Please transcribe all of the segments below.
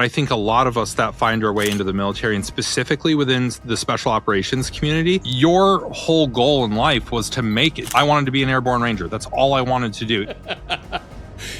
I think a lot of us that find our way into the military, and specifically within the special operations community, your whole goal in life was to make it. I wanted to be an airborne ranger. That's all I wanted to do.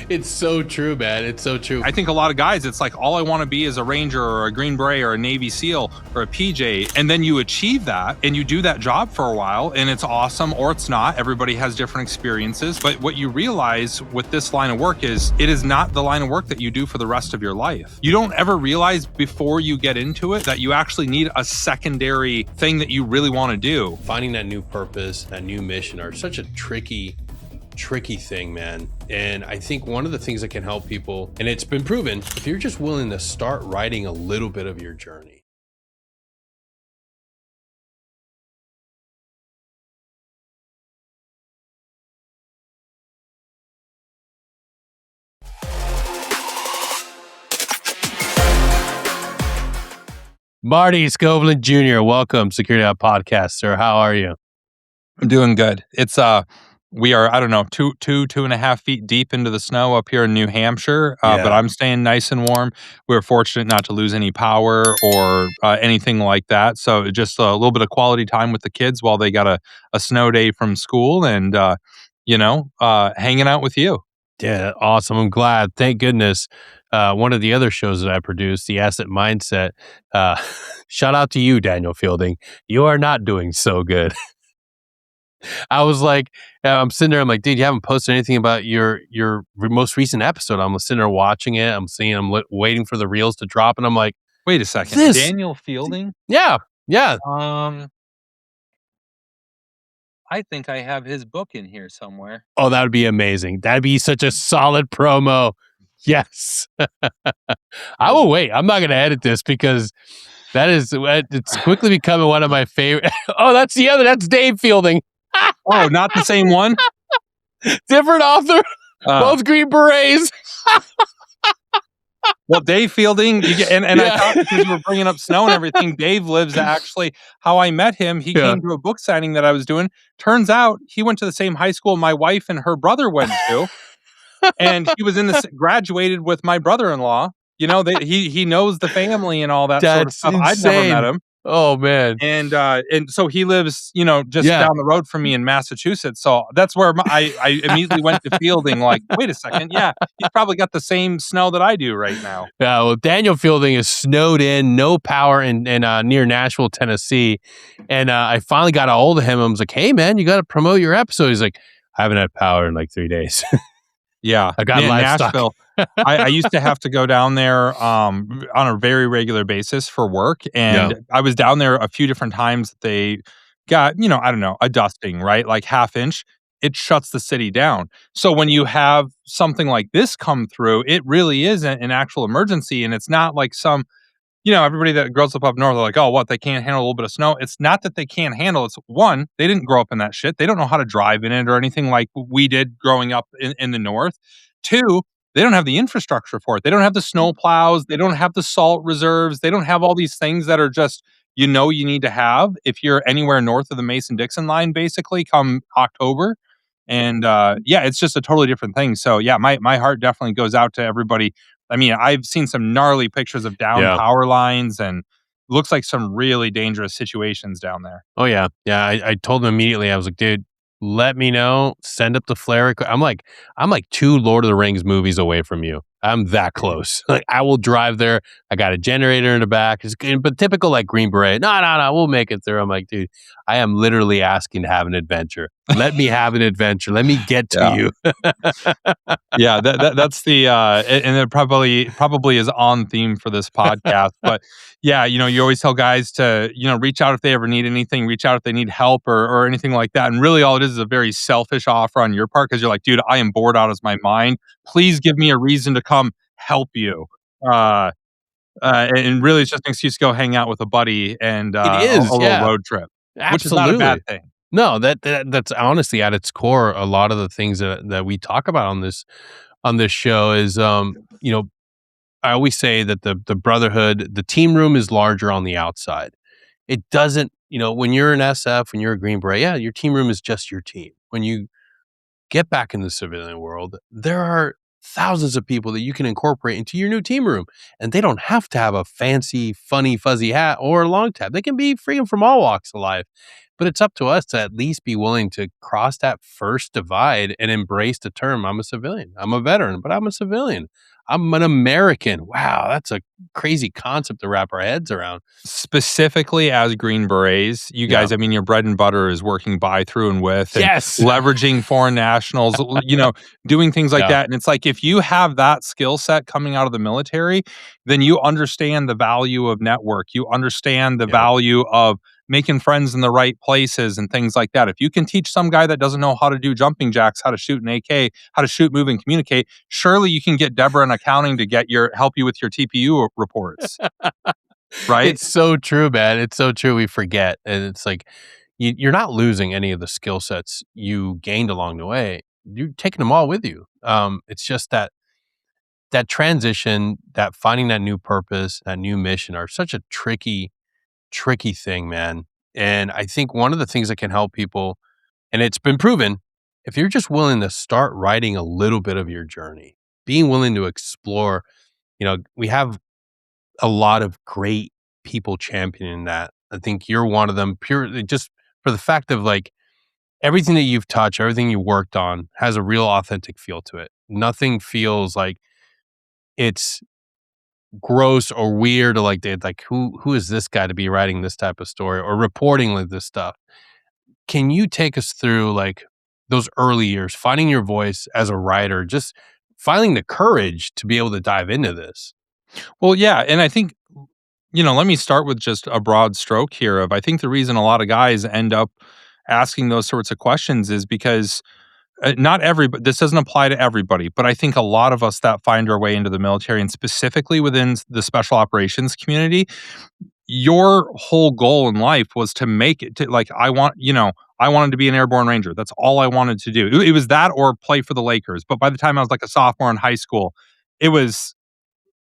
It's so true, man. It's so true. I think a lot of guys, it's like, all I want to be is a Ranger or a Green Beret or a Navy SEAL or a PJ. And then you achieve that and you do that job for a while and it's awesome, or it's not. Everybody has different experiences. But what you realize with this line of work is it is not the line of work that you do for the rest of your life. You don't ever realize before you get into it that you actually need a secondary thing that you really want to do. Finding that new purpose, that new mission are such a tricky thing, man. And I think one of the things that can help people, and it's been proven, if you're just willing to start writing a little bit of your journey. Marty Skovlund Jr., welcome, Security Halt podcast, sir. How are you? I'm doing good. It's we are, I don't know, 2.5 feet deep into the snow up here in New Hampshire, but I'm staying nice and warm. We were fortunate not to lose any power or anything like that. So just a little bit of quality time with the kids while they got a snow day from school and, hanging out with you. Yeah, awesome. I'm glad. Thank goodness. One of the other shows that I produced, The Asset Mindset, shout out to you, Daniel Fielding. You are not doing so good. I was like, I'm sitting there, I'm like, dude, you haven't posted anything about your most recent episode. I'm sitting there watching it. I'm waiting for the reels to drop. And I'm like, wait a second. Daniel Fielding? Yeah. I think I have his book in here somewhere. Oh, that would be amazing. That'd be such a solid promo. Yes. I will wait. I'm not going to edit this because it's quickly becoming one of my favorite. Oh, that's Dave Fielding. Oh, not the same one? Different author. Both Green Berets. Well, Dave Fielding, I thought because you were bringing up snow and everything, Dave lives actually, how I met him, he came to a book signing that I was doing. Turns out he went to the same high school my wife and her brother went to. And he was graduated with my brother-in-law. You know, he knows the family and all that sort of stuff. Insane. I'd never met him. Oh man. And so he lives, just down the road from me in Massachusetts. So that's where I immediately went to Fielding, like, wait a second. Yeah, he's probably got the same snow that I do right now. Yeah, well, Daniel Fielding is snowed in, no power in near Nashville, Tennessee. And I finally got a hold of him. I was like, hey man, you got to promote your episode. He's like, I haven't had power in like 3 days. Yeah, I got livestock. Nashville. I used to have to go down there on a very regular basis for work, and I was down there a few different times. They got, I don't know, a dusting, right? Like half inch. It shuts the city down. So when you have something like this come through, it really is an actual emergency, and it's not like some. Everybody that grows up north are like, oh, what, they can't handle a little bit of snow. It's not that they can't handle it. It's one, they didn't grow up in that shit. They don't know how to drive in it or anything like we did growing up in the north. Two, they don't have the infrastructure for it. They don't have the snow plows. They don't have the salt reserves. They don't have all these things that are just, you need to have if you're anywhere north of the Mason-Dixon line, basically, come October. And it's just a totally different thing. So yeah, my heart definitely goes out to everybody. I mean, I've seen some gnarly pictures of down power lines and looks like some really dangerous situations down there. Oh yeah. Yeah. I told him immediately, I was like, dude, let me know, send up the flare. I'm like 2 Lord of the Rings movies away from you. I'm that close. Like I will drive there. I got a generator in the back. It's good, but typical like Green Beret. No, we'll make it through. I'm like, dude, I am literally asking to have an adventure. Let me have an adventure. Let me get to you. Yeah, that's the and it probably is on theme for this podcast. But yeah, you always tell guys to reach out if they ever need anything, reach out if they need help or anything like that. And really, all it is a very selfish offer on your part because you're like, dude, I am bored out of my mind. Please give me a reason to come help you. And really, it's just an excuse to go hang out with a buddy and it is, a little road trip, absolutely. Which is not a bad thing. No, that's honestly at its core. A lot of the things that we talk about on this show is, I always say that the brotherhood, the team room is larger on the outside. It doesn't, when you're an SF, when you're a Green Beret, your team room is just your team. When you get back in the civilian world, there are thousands of people that you can incorporate into your new team room. And they don't have to have a fancy, funny, fuzzy hat or a long tab. They can be freedom from all walks of life. But it's up to us to at least be willing to cross that first divide and embrace the term, I'm a civilian. I'm a veteran, but I'm a civilian. I'm an American. Wow, that's a crazy concept to wrap our heads around. Specifically as Green Berets, you Yeah. guys, I mean, your bread and butter is working by, through, and with, and Yes. leveraging foreign nationals, doing things like Yeah. that. And it's like, if you have that skill set coming out of the military, then you understand the value of network. You understand the Yep. value of making friends in the right places and things like that. If you can teach some guy that doesn't know how to do jumping jacks, how to shoot an AK, how to shoot, move, and communicate, surely you can get Deborah in accounting to help you with your TPU reports, right? It's so true, man. It's so true. We forget. And it's like, you're not losing any of the skill sets you gained along the way. You're taking them all with you. It's just that transition, that finding that new purpose, that new mission are such a tricky thing, man. And I think one of the things that can help people, and it's been proven, if you're just willing to start writing a little bit of your journey, being willing to explore, we have a lot of great people championing that. I think you're one of them, purely just for the fact of like everything that you've touched, everything you worked on has a real authentic feel to it. Nothing feels like it's gross or weird or like they like who is this guy to be writing this type of story or reporting like this stuff. Can you take us through like those early years, finding your voice as a writer, just finding the courage to be able to dive into this? Well, yeah, and I think, let me start with just a broad stroke here of, I think the reason a lot of guys end up asking those sorts of questions is because, not everybody, this doesn't apply to everybody, but I think a lot of us that find our way into the military, and specifically within the special operations community, your whole goal in life was to make it to, like, I wanted to be an airborne ranger. That's all I wanted to do. It was that or play for the Lakers. But by the time I was like a sophomore in high school, it was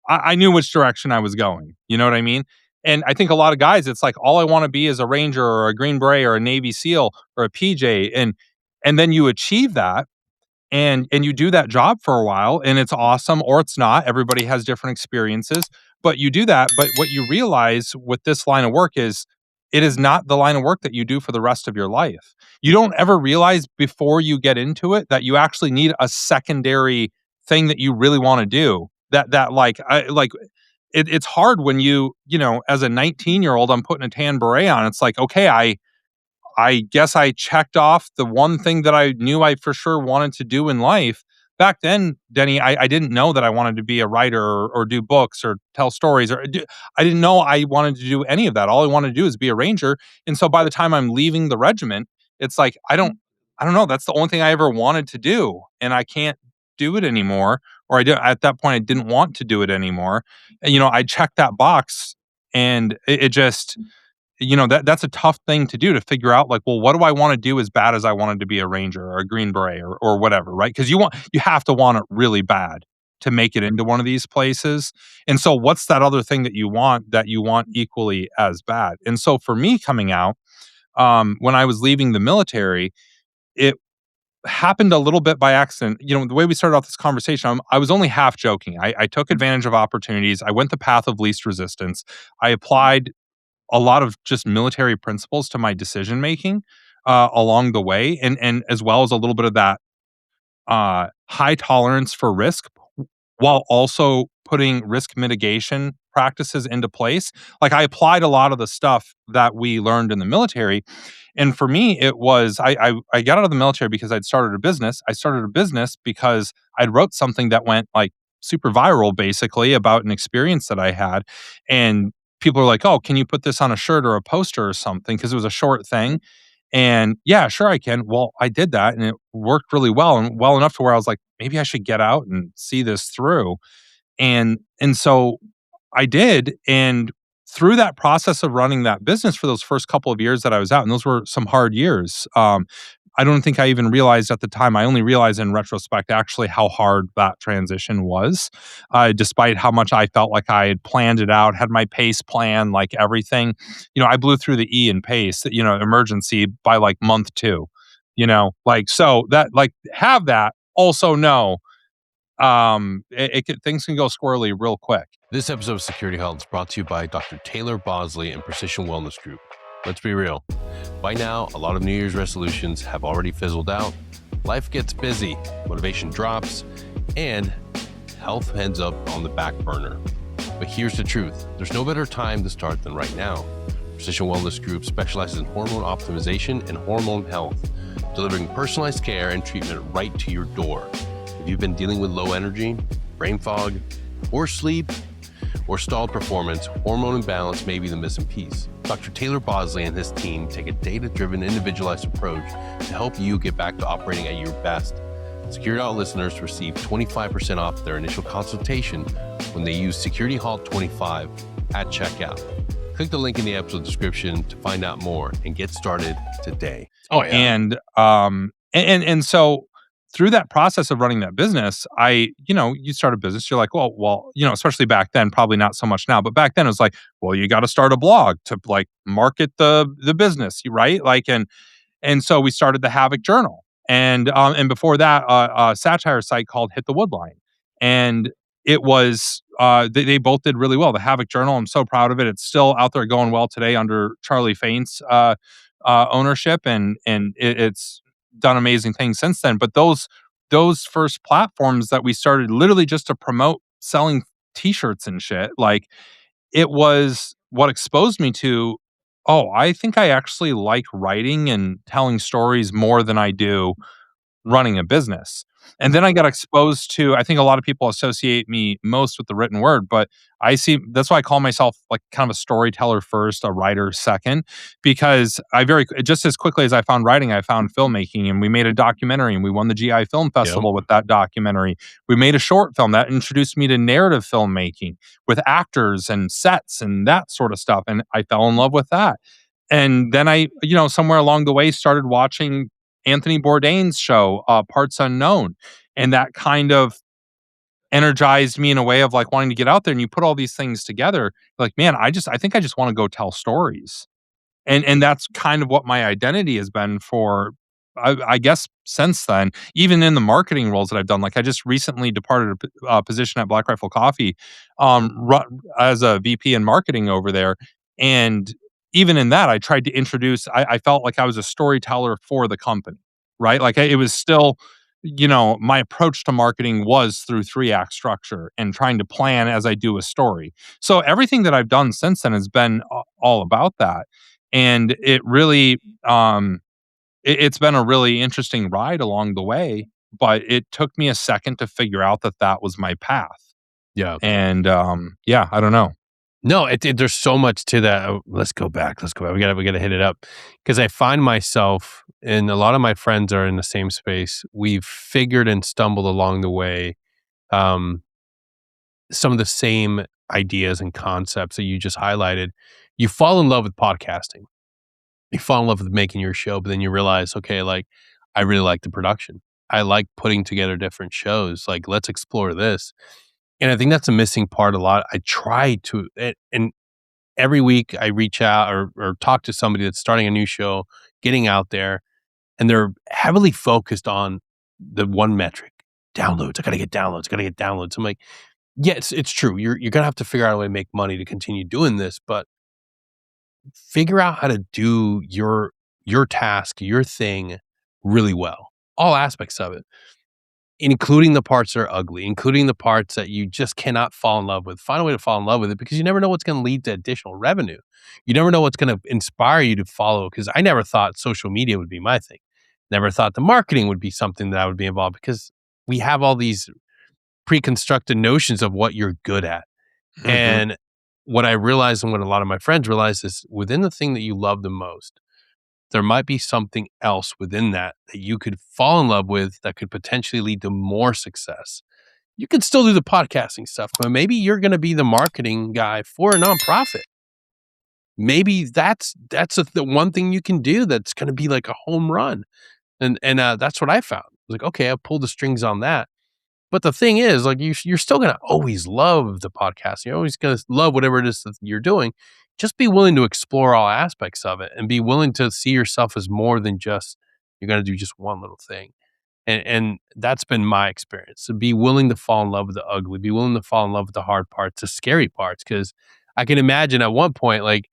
I knew which direction I was going. You know what I mean? And I think a lot of guys, it's like, all I want to be is a Ranger or a Green Beret or a Navy SEAL or a PJ. And then you achieve that, and you do that job for a while, and it's awesome or it's not. Everybody has different experiences, but you do that. But what you realize with this line of work is, it is not the line of work that you do for the rest of your life. You don't ever realize before you get into it that you actually need a secondary thing that you really want to do. That like I like it's hard when as a 19-year-old, I'm putting a tan beret on. It's like, okay, I guess I checked off the one thing that I knew I for sure wanted to do in life. Back then, Denny, I didn't know that I wanted to be a writer, or do books or tell stories, I didn't know I wanted to do any of that. All I wanted to do is be a ranger. And so by the time I'm leaving the regiment, it's like, I don't know. That's the only thing I ever wanted to do. And I can't do it anymore. Or at that point, I didn't want to do it anymore. And, I checked that box, and it just, that's a tough thing to do, to figure out, like, well, what do I want to do as bad as I wanted to be a ranger or a green beret or whatever, right? Because you have to want it really bad to make it into one of these places. And so what's that other thing that you want equally as bad? And so for me, coming out, when I was leaving the military, it happened a little bit by accident. The way we started off this conversation, I was only half joking. I took advantage of opportunities. I went the path of least resistance. I applied a lot of just military principles to my decision making along the way, and as well as a little bit of that high tolerance for risk, while also putting risk mitigation practices into place. Like, I applied a lot of the stuff that we learned in the military, and for me, it was I got out of the military because I'd started a business. I started a business because I'd wrote something that went like super viral, basically, about an experience that I had, and people are like, "Oh, can you put this on a shirt or a poster or something?" Because it was a short thing, and yeah, sure I can. Well, I did that, and it worked really well, and well enough to where I was like, maybe I should get out and see this through. And so I did, and through that process of running that business for those first couple of years that I was out, and those were some hard years. I don't think I even realized at the time. I only realized in retrospect actually how hard that transition was, despite how much I felt like I had planned it out, had my pace plan, like everything. I blew through the E in pace, emergency by like month two. Like, so that, like, have that. Also know things can go squirrely real quick. This episode of Security Halt is brought to you by Dr. Taylor Bosley and Precision Wellness Group. Let's be real. By now, a lot of New Year's resolutions have already fizzled out. Life gets busy, motivation drops, and health ends up on the back burner. But here's the truth. There's no better time to start than right now. Precision Wellness Group specializes in hormone optimization and hormone health, delivering personalized care and treatment right to your door. If you've been dealing with low energy, brain fog, poor sleep, or stalled performance, hormone imbalance may be the missing piece. Dr. Taylor Bosley and his team take a data-driven, individualized approach to help you get back to operating at your best. Security Halt listeners receive 25% off their initial consultation when they use Security Halt 25 at checkout. Click the link in the episode description to find out more and get started today. Oh yeah. And so through that process of running that business, you start a business, you're like, well, especially back then, probably not so much now, but back then it was like, well, you got to start a blog to like market the business, right? Like, and so we started the Havoc Journal, and before that, a satire site called Hit the Woodline, and it was they both did really well. The Havoc Journal, I'm so proud of it. It's still out there going well today under Charlie Faint's ownership, and it's done amazing things since then. But those first platforms that we started literally just to promote selling T-shirts and shit, like it was what exposed me to, oh, I think I actually like writing and telling stories more than I do running a business. And then I got exposed to, I think a lot of people associate me most with the written word, but that's why I call myself like kind of a storyteller first, a writer second, because just as quickly as I found writing, I found filmmaking, and we made a documentary and we won the GI Film Festival with that documentary. We made a short film that introduced me to narrative filmmaking with actors and sets and that sort of stuff. And I fell in love with that. And then I, somewhere along the way started watching Anthony Bourdain's show, Parts Unknown. And that kind of energized me in a way of like wanting to get out there, and you put all these things together, like, man, I think I just want to go tell stories. And that's kind of what my identity has been for, I guess, since then. Even in the marketing roles that I've done, like I just recently departed a position at Black Rifle Coffee, as a VP in marketing over there. And even in that, I tried to introduce. I felt like I was a storyteller for the company, right? Like it was still, my approach to marketing was through 3-act structure and trying to plan as I do a story. So everything that I've done since then has been all about that. And it really, it's been a really interesting ride along the way, but it took me a second to figure out that that was my path. Yeah. And, yeah, I don't know. No, there's so much to that. Let's go back. We gotta hit it up, because I find myself, and a lot of my friends are in the same space. We've figured and stumbled along the way, some of the same ideas and concepts that you just highlighted. You fall in love with podcasting. You fall in love with making your show, but then you realize, okay, like I really like the production. I like putting together different shows. Like, let's explore this. And I think that's a missing part a lot. I try to, and every week I reach out or talk to somebody that's starting a new show, getting out there, and they're heavily focused on the one metric: downloads. I got to get downloads. Got to get downloads. I'm like, yes, it's true. You're gonna have to figure out a way to make money to continue doing this, but figure out how to do your task, your thing really well. All aspects of it, including the parts that are ugly, including the parts that you just cannot fall in love with. Find a way to fall in love with it, because you never know what's going to lead to additional revenue. You never know what's going to inspire you to follow. Because I never thought social media would be my thing. Never thought the marketing would be something that I would be involved, because we have all these pre-constructed notions of what you're good at. Mm-hmm. And what I realized, and what a lot of my friends realize, is within the thing that you love the most, there might be something else within that you could fall in love with that could potentially lead to more success. You could still do the podcasting stuff, but maybe you're going to be the marketing guy for a nonprofit. Maybe that's the one thing you can do that's going to be like a home run. And that's what I found. I was like, okay, I pulled the strings on that. But the thing is, like, you're still going to always love the podcast. You're always going to love whatever it is that you're doing. Just be willing to explore all aspects of it, and be willing to see yourself as more than just, you're going to do just one little thing. And that's been my experience. So be willing to fall in love with the ugly, be willing to fall in love with the hard parts, the scary parts. Cause I can imagine at one point, like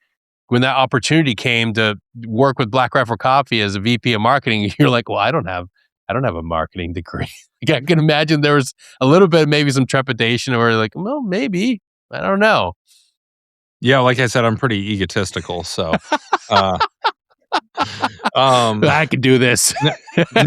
when that opportunity came to work with Black Rifle Coffee as a VP of marketing, you're like, well, I don't have a marketing degree. Like, I can imagine there was a little bit, maybe some trepidation or like, well, maybe, I don't know. Yeah, like I said, I'm pretty egotistical, so, uh, um, I could do this. n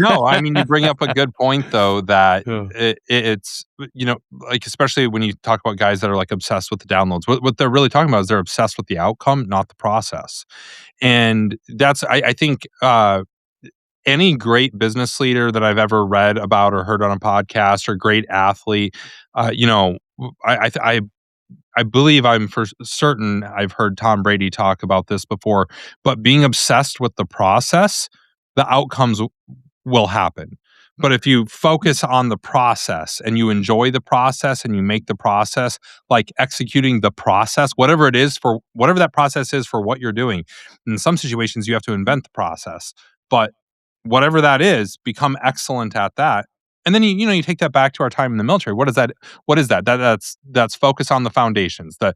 no, I mean, you bring up a good point, though, that Yeah. it's like, especially when you talk about guys that are, like, obsessed with the downloads, what they're really talking about is they're obsessed with the outcome, not the process, and that's I think, any great business leader that I've ever read about or heard on a podcast or great athlete, I believe I'm for certain I've heard Tom Brady talk about this before, but being obsessed with the process, the outcomes will happen. But if you focus on the process and you enjoy the process and you make the process like executing the process, whatever it is for whatever that process is for what you're doing. In some situations, you have to invent the process, but whatever that is, become excellent at that. And then you take that back to our time in the military. What is that? What is that? That's focus on the foundations. The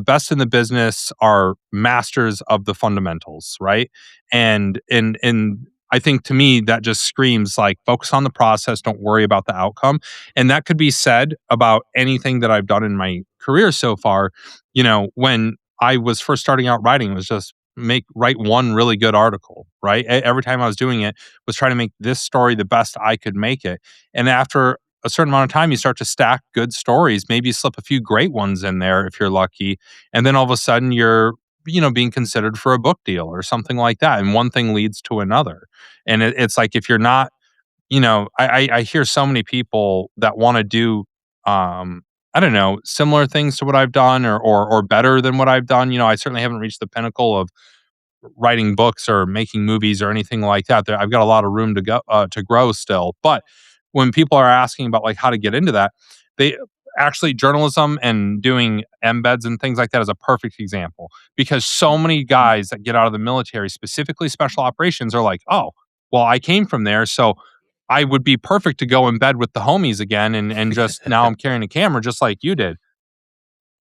best in the business are masters of the fundamentals, right? And I think to me that just screams like focus on the process, don't worry about the outcome. And that could be said about anything that I've done in my career so far. When I was first starting out writing, it was just write one really good article, right? Every time I was doing it was trying to make this story the best I could make it. And after a certain amount of time, you start to stack good stories. Maybe you slip a few great ones in there if you're lucky. And then all of a sudden you're being considered for a book deal or something like that. And one thing leads to another. And it's like if you're not, I hear so many people that want to do I don't know, similar things to what I've done or better than what I've done. I certainly haven't reached the pinnacle of writing books or making movies or anything like that. I've got a lot of room to grow still. But when people are asking about like how to get into that, they actually journalism and doing embeds and things like that is a perfect example because so many guys that get out of the military, specifically special operations, are like, oh, well, I came from there, so I would be perfect to go in bed with the homies again and just now I'm carrying a camera just like you did.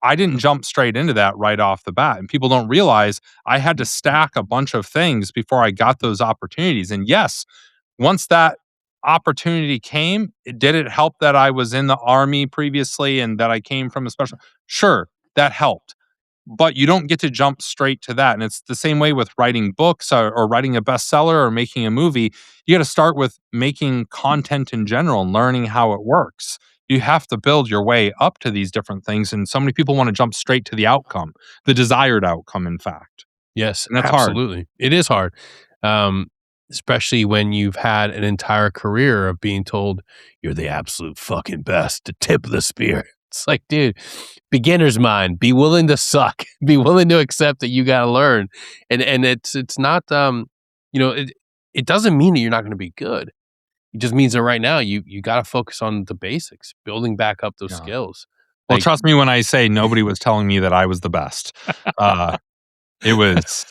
I didn't jump straight into that right off the bat. And people don't realize I had to stack a bunch of things before I got those opportunities. And yes, once that opportunity came, did it help that I was in the army previously and that I came from a special? Sure, that helped. But you don't get to jump straight to that. And it's the same way with writing books or writing a bestseller or making a movie. You got to start with making content in general and learning how it works. You have to build your way up to these different things. And so many people want to jump straight to the outcome, the desired outcome, in fact. Yes, And that's hard. absolutely. It is hard. Um, Especially when you've had an entire career of being told you're the absolute fucking best, the tip of the spear. It's like, dude, beginner's mind. Be willing to suck. Be willing to accept that you got to learn. And it's not it doesn't mean that you're not going to be good. It just means that right now you got to focus on the basics, building back up those Yeah. skills. Well, Like trust me when I say nobody was telling me that I was the best. Uh, it was,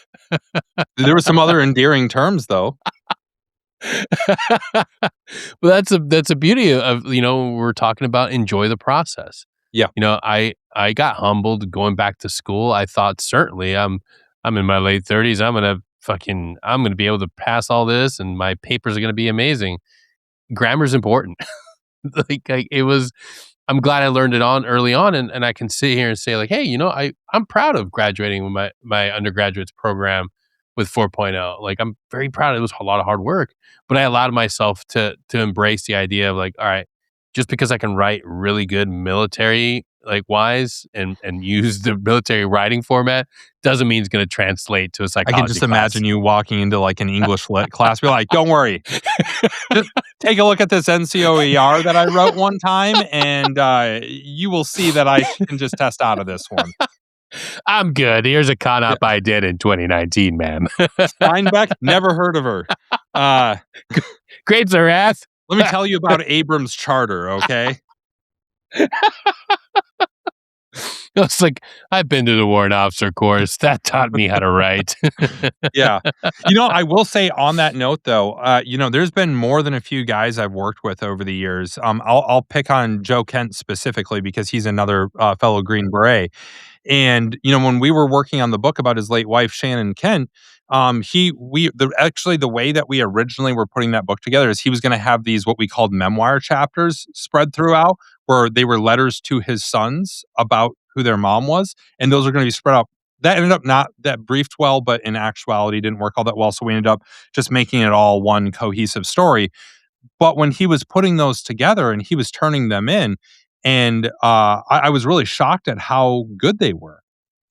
there were some other endearing terms though. well, that's a beauty of we're talking about enjoy the process. Yeah. I got humbled going back to school. I thought certainly I'm in my late 30s. I'm gonna be able to pass all this and my papers are gonna be amazing. Grammar's important. Like it was. I'm glad I learned it on early on, and I can sit here and say like, hey, I'm proud of graduating with my undergraduate's program with 4.0. Like I'm very proud. It was a lot of hard work, but I allowed myself to embrace the idea of like, all right, just because I can write really good military like wise and use the military writing format doesn't mean it's going to translate to a I can psychology just class. imagine you walking into like an English lit class. Be like, don't worry, just take a look at this NCOER that I wrote one time, and you will see that I can just test out of this one. I'm good. Here's a con Yeah. op I did in 2019, man. Steinbeck, never heard of her. Uh, Grades are ass. Let me tell you about Abrams Charter, okay? It's like, I've been to the warrant officer course. That taught me how to write. Yeah. I will say on that note though, there's been more than a few guys I've worked with over the years. I'll pick on Joe Kent specifically because he's another fellow Green Beret. And, when we were working on the book about his late wife, Shannon Kent, actually the way that we originally were putting that book together is he was going to have these, what we called memoir chapters spread throughout, where they were letters to his sons about who their mom was. And those are going to be spread out. That ended up not that briefed well, but in actuality didn't work all that well. So we ended up just making it all one cohesive story. But when he was putting those together and he was turning them in, and I was really shocked at how good they were.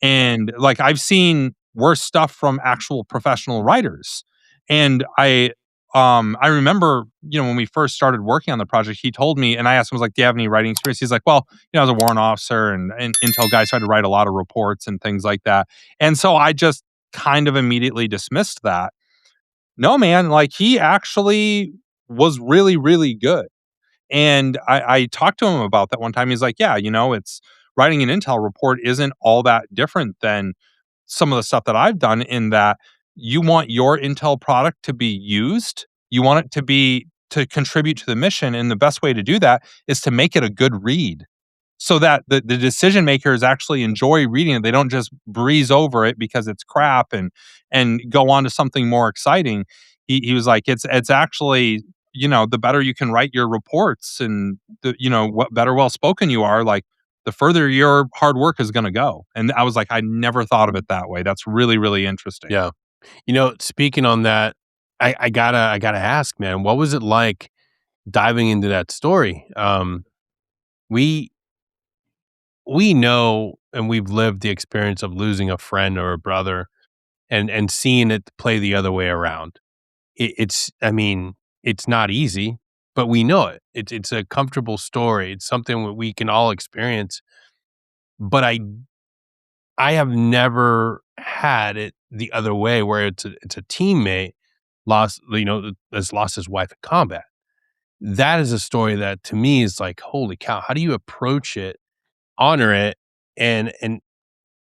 And like I've seen worse stuff from actual professional writers. And I remember, when we first started working on the project, he told me, and I asked him, I was like, do you have any writing experience? He's like, well, I was a warrant officer and Intel guy, so I had to write a lot of reports and things like that. And so I just kind of immediately dismissed that. No, man, like he actually was really, really good. And I talked to him about that one time. He's like, yeah, it's writing an Intel report isn't all that different than some of the stuff that I've done in that you want your Intel product to be used. You want it to contribute to the mission. And the best way to do that is to make it a good read so that the decision makers actually enjoy reading it. They don't just breeze over it because it's crap and go on to something more exciting. He was like, it's actually, the better you can write your reports and what better well spoken you are, like the further your hard work is going to go. And I was like, I never thought of it that way. That's really, really interesting. Yeah. Speaking on that, I gotta ask, man, what was it like diving into that story? We we know and we've lived the experience of losing a friend or a brother and seeing it play the other way around. I mean, it's not easy, but we know it. It's a comfortable story. It's something that we can all experience. But I have never had it the other way where it's a teammate has lost his wife in combat. That is a story that to me is like, holy cow, how do you approach it, honor it? And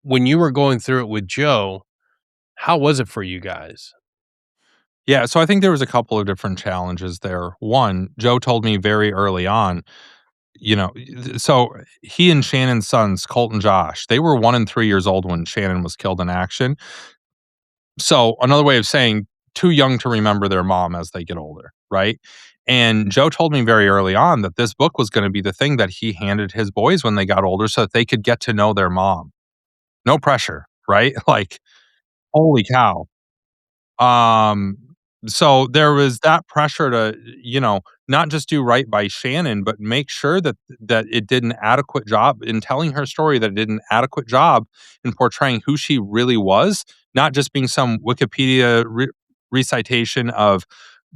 when you were going through it with Joe, how was it for you guys? Yeah, so I think there was a couple of different challenges there. One, Joe told me very early on, so he and Shannon's sons, Colt and Josh, they were 1 and 3 years old when Shannon was killed in action. So another way of saying too young to remember their mom as they get older, right? And Joe told me very early on that this book was going to be the thing that he handed his boys when they got older so that they could get to know their mom. No pressure, right? Like, holy cow. Um, so there was that pressure to, not just do right by Shannon, but make sure that it did an adequate job in telling her story, that it did an adequate job in portraying who she really was, not just being some Wikipedia recitation of,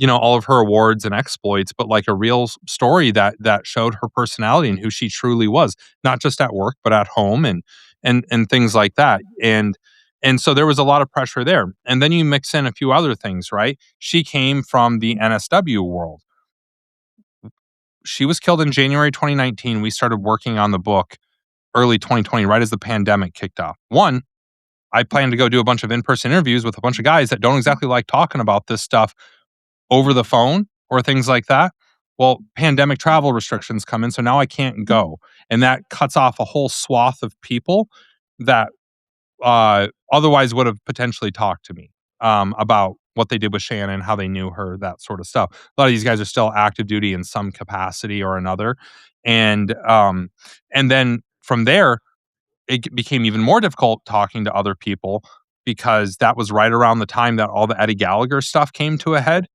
all of her awards and exploits, but like a real story that showed her personality and who she truly was, not just at work, but at home and things like that. And so there was a lot of pressure there. And then you mix in a few other things, right? She came from the NSW world. She was killed in January 2019. We started working on the book early 2020, right as the pandemic kicked off. One, I plan to go do a bunch of in-person interviews with a bunch of guys that don't exactly like talking about this stuff over the phone or things like that. Well, pandemic travel restrictions come in, so now I can't go. And that cuts off a whole swath of people that otherwise would have potentially talked to me about what they did with Shannon, how they knew her, that sort of stuff. A lot of these guys are still active duty in some capacity or another, and then from there, it became even more difficult talking to other people because that was right around the time that all the Eddie Gallagher stuff came to a head.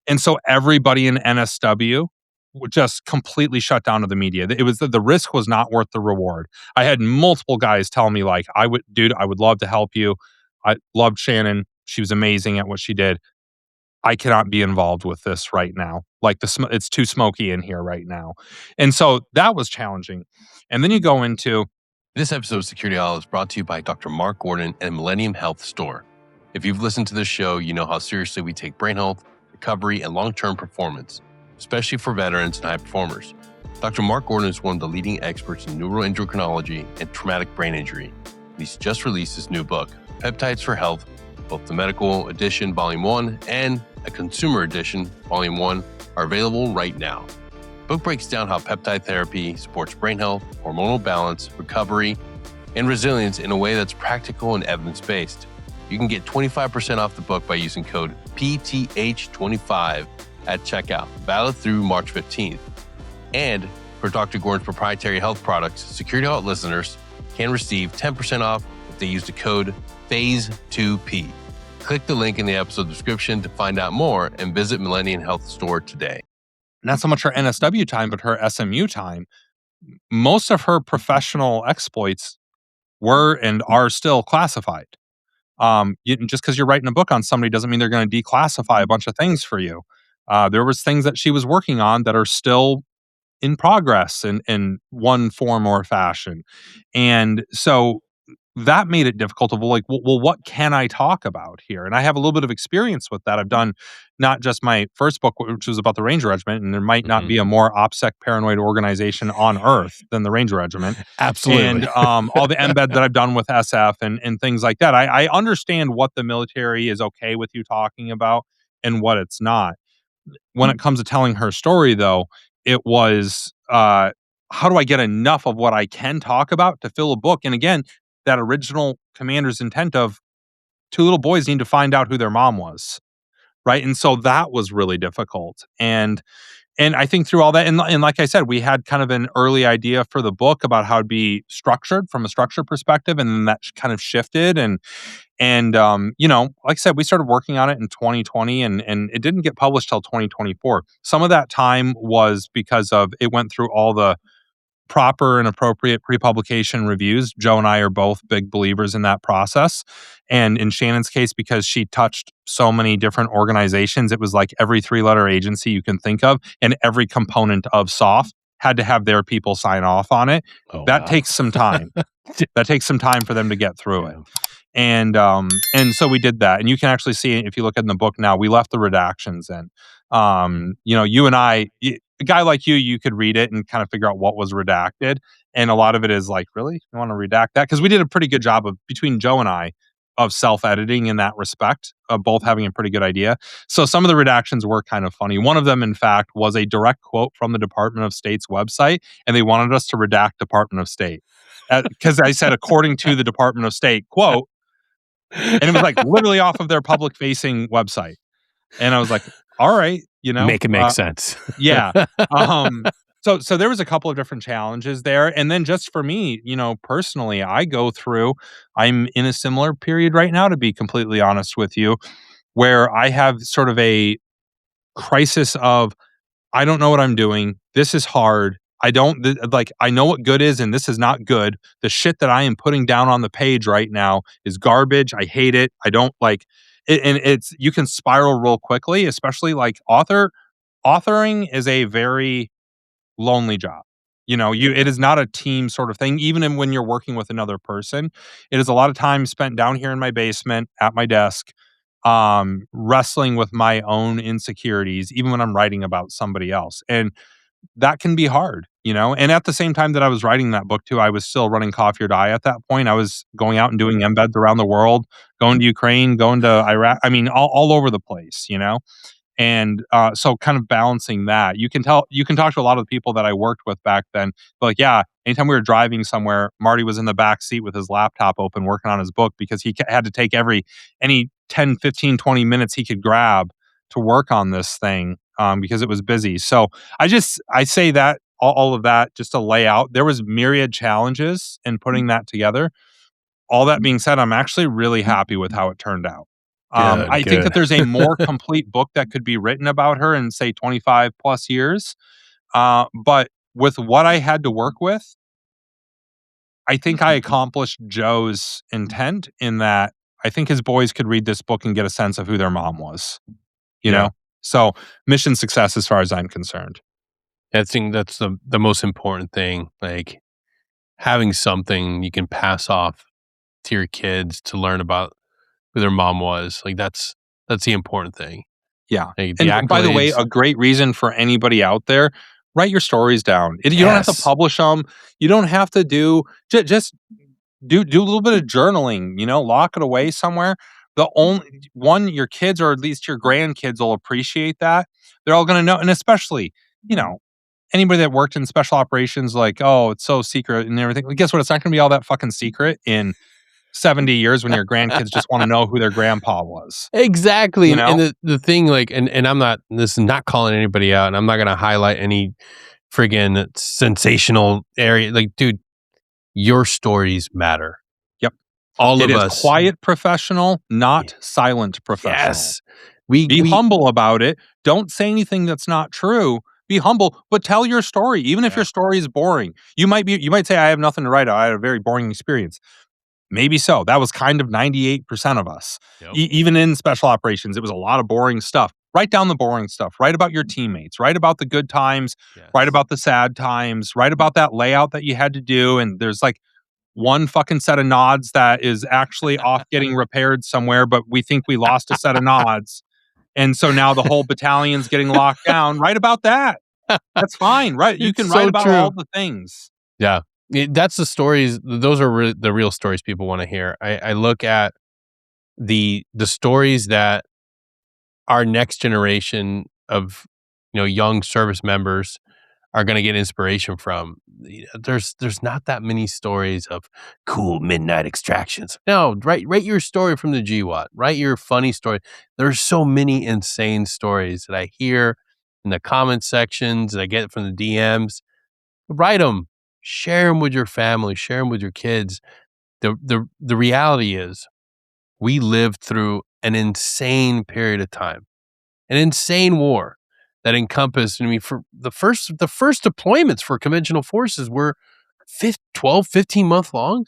And so everybody in NSW would just completely shut down to the media. It was the risk was not worth the reward. I had multiple guys tell me like, I would love to help you. I loved Shannon. She was amazing at what she did. I cannot be involved with this right now. Like it's too smoky in here right now. And so that was challenging. And then you go into This episode of Security Halt is brought to you by Dr. Mark Gordon and Millennium Health Store. If you've listened to this show, you know how seriously we take brain health, recovery, and long-term performance, especially for veterans and high performers. Dr. Mark Gordon is one of the leading experts in neuroendocrinology and traumatic brain injury. He's just released his new book, Peptides for Health. Both the medical edition, Volume 1, and a consumer edition, Volume 1, are available right now. The book breaks down how peptide therapy supports brain health, hormonal balance, recovery, and resilience in a way that's practical and evidence-based. You can get 25% off the book by using code PTH25 at checkout, valid through March 15th. And for Dr. Gordon's proprietary health products, Security Halt listeners can receive 10% off if they use the code PHASE2P. Click the link in the episode description to find out more and visit Millennium Health Store today. Not so much her NSW time, but her SMU time. Most of her professional exploits were and are still classified. Just because you're writing a book on somebody doesn't mean they're going to declassify a bunch of things for you. There was things that she was working on that are still in progress in one form or fashion. And so that made it difficult of like, well, what can I talk about here? And I have a little bit of experience with that. I've done not just my first book, which was about the Ranger Regiment, and there might not be a more OPSEC paranoid organization on earth than the Ranger Regiment. Absolutely. And all the embed that I've done with SF and things like that. I understand what the military is okay with you talking about and what it's not. When it comes to telling her story, though, it was how do I get enough of what I can talk about to fill a book? And again, that original commander's intent of two little boys need to find out who their mom was, right? And so that was really difficult. And I think through all that, and like I said, we had kind of an early idea for the book about how it'd be structured from a structure perspective, and then that kind of shifted. And like I said, we started working on it in 2020, and it didn't get published till 2024. Some of that time was because of it went through all the proper and appropriate pre-publication reviews. Joe and I are both big believers in that process. And in Shannon's case, because she touched so many different organizations, it was like every 3-letter agency you can think of and every component of SOF had to have their people sign off on it. That takes some time. That takes some time for them to get through it. And so we did that. And you can actually see, if you look in the book now, we left the redactions in. You and I, a guy like you could read it and kind of figure out what was redacted. And a lot of it is like, really? You want to redact that? Because we did a pretty good job of, between Joe and I, of self-editing in that respect, of both having a pretty good idea. So some of the redactions were kind of funny. One of them, in fact, was a direct quote from the Department of State's website, and they wanted us to redact Department of State. Because I said, according to the Department of State, quote, and it was like literally off of their public-facing website. And I was like, all right, make it make sense. Yeah. So there was a couple of different challenges there. And then just for me, personally, I'm in a similar period right now, to be completely honest with you, where I have sort of a crisis of, I don't know what I'm doing. This is hard. I know what good is, and this is not good. The shit that I am putting down on the page right now is garbage. I hate it. I don't like it. And you can spiral real quickly, especially like authoring is a very lonely job. It is not a team sort of thing. Even when you're working with another person, it is a lot of time spent down here in my basement at my desk, wrestling with my own insecurities, even when I'm writing about somebody else. And that can be hard, and at the same time that I was writing that book too, I was still running Coffee or Die at that point. I was going out and doing embeds around the world, going to Ukraine, going to Iraq. I mean, all over the place, And so kind of balancing that, you can talk to a lot of the people that I worked with back then. Like, yeah, anytime we were driving somewhere, Marty was in the back seat with his laptop open working on his book, because he had to take any 10, 15, 20 minutes he could grab to work on this thing, because it was busy. So I say that all of that just to lay out, there was myriad challenges in putting that together. All that being said, I'm actually really happy with how it turned out. I think that there's a more complete book that could be written about her in, say, 25 plus years. But with what I had to work with, I think I accomplished Joe's intent in that I think his boys could read this book and get a sense of who their mom was, you know? So mission success as far as I'm concerned. I think that's the most important thing, like having something you can pass off to your kids to learn about who their mom was. Like that's the important thing. Yeah. Like, and by the way, a great reason for anybody out there, Write your stories down. You don't have to Yes. publish them. You don't have to just do a little bit of journaling, lock it away somewhere. The only one your kids or at least your grandkids will appreciate that. They're all gonna know, and especially, you know, anybody that worked in special operations, like, oh, it's so secret and everything. Well, guess what? It's not gonna be all that fucking secret in 70 years when your grandkids just want to know who their grandpa was. Exactly. You And know? the thing, like, and I'm not, this is not calling anybody out, and I'm not gonna highlight any friggin' sensational area. Like, dude, your stories matter. Yep. All It of is us. quiet professional, Yeah. not silent professional. Yes. We Be we humble about it. Don't say anything that's not true. Be humble, but tell your story, even if Yeah. your story is boring. You might say, I have nothing to write. I had a very boring experience. Maybe so. That was kind of 98% of us. Yep. Even in special operations, it was a lot of boring stuff. Write down the boring stuff. Write about your teammates. Write about the good times. Write Yes. about the sad times. Write about that layout that you had to do. And there's like one fucking set of nods that is actually off getting repaired somewhere, but we think we lost a set of nods. And so now the whole battalion's getting locked down. Write about that. That's fine. Right. You It's can write so about all true. the things. Yeah. That's the stories. Those are the real stories people want to hear. I look at the stories that our next generation of, young service members are going to get inspiration from. There's not that many stories of cool midnight extractions. No, write your story from the GWAT. Write your funny story. There's so many insane stories that I hear in the comment sections that I get from the DMs. Write them, share them with your family, share them with your kids. The reality is, we lived through an insane period of time, an insane war that encompassed, I mean, for the first deployments for conventional forces were 12, 15-month long.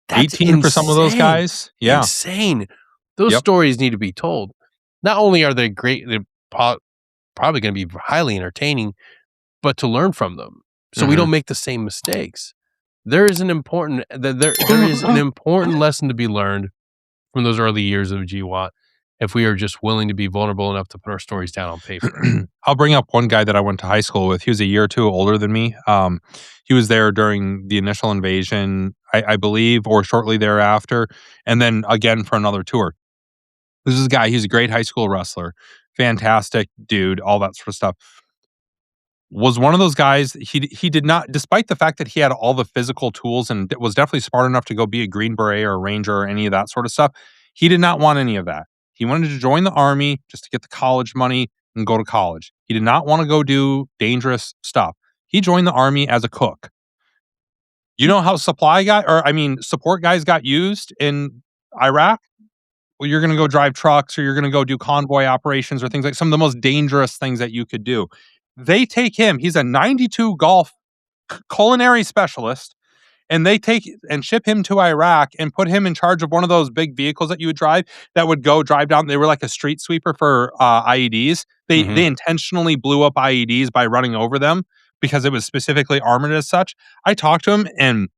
That's 18 for some of those insane. guys. Yeah. Insane. Those Yep. stories need to be told. Not only are they great, they're probably going to be highly entertaining, but to learn from them so we Mhm. don't make the same mistakes. There is an important lesson to be learned from those early years of GWAT if we are just willing to be vulnerable enough to put our stories down on paper. I'll bring up one guy that I went to high school with. He was a year or two older than me. He was there during the initial invasion, I believe, or shortly thereafter, and then again for another tour. This is a guy, he's a great high school wrestler, fantastic dude, all that sort of stuff. Was one of those guys, he did not, despite the fact that he had all the physical tools and was definitely smart enough to go be a Green Beret or a Ranger or any of that sort of stuff, he did not want any of that. He wanted to join the army just to get the college money and go to college. He did not want to go do dangerous stuff. He joined the army as a cook. You know how support guys got used in Iraq? Well, you're gonna go drive trucks or you're gonna go do convoy operations or things like some of the most dangerous things that you could do. They take him, he's a 92 golf culinary specialist, and they take and ship him to Iraq and put him in charge of one of those big vehicles that you would drive that would go drive down. They were like a street sweeper for IEDs. They Mhm. intentionally blew up IEDs by running over them because it was specifically armored as such. I talked to him, and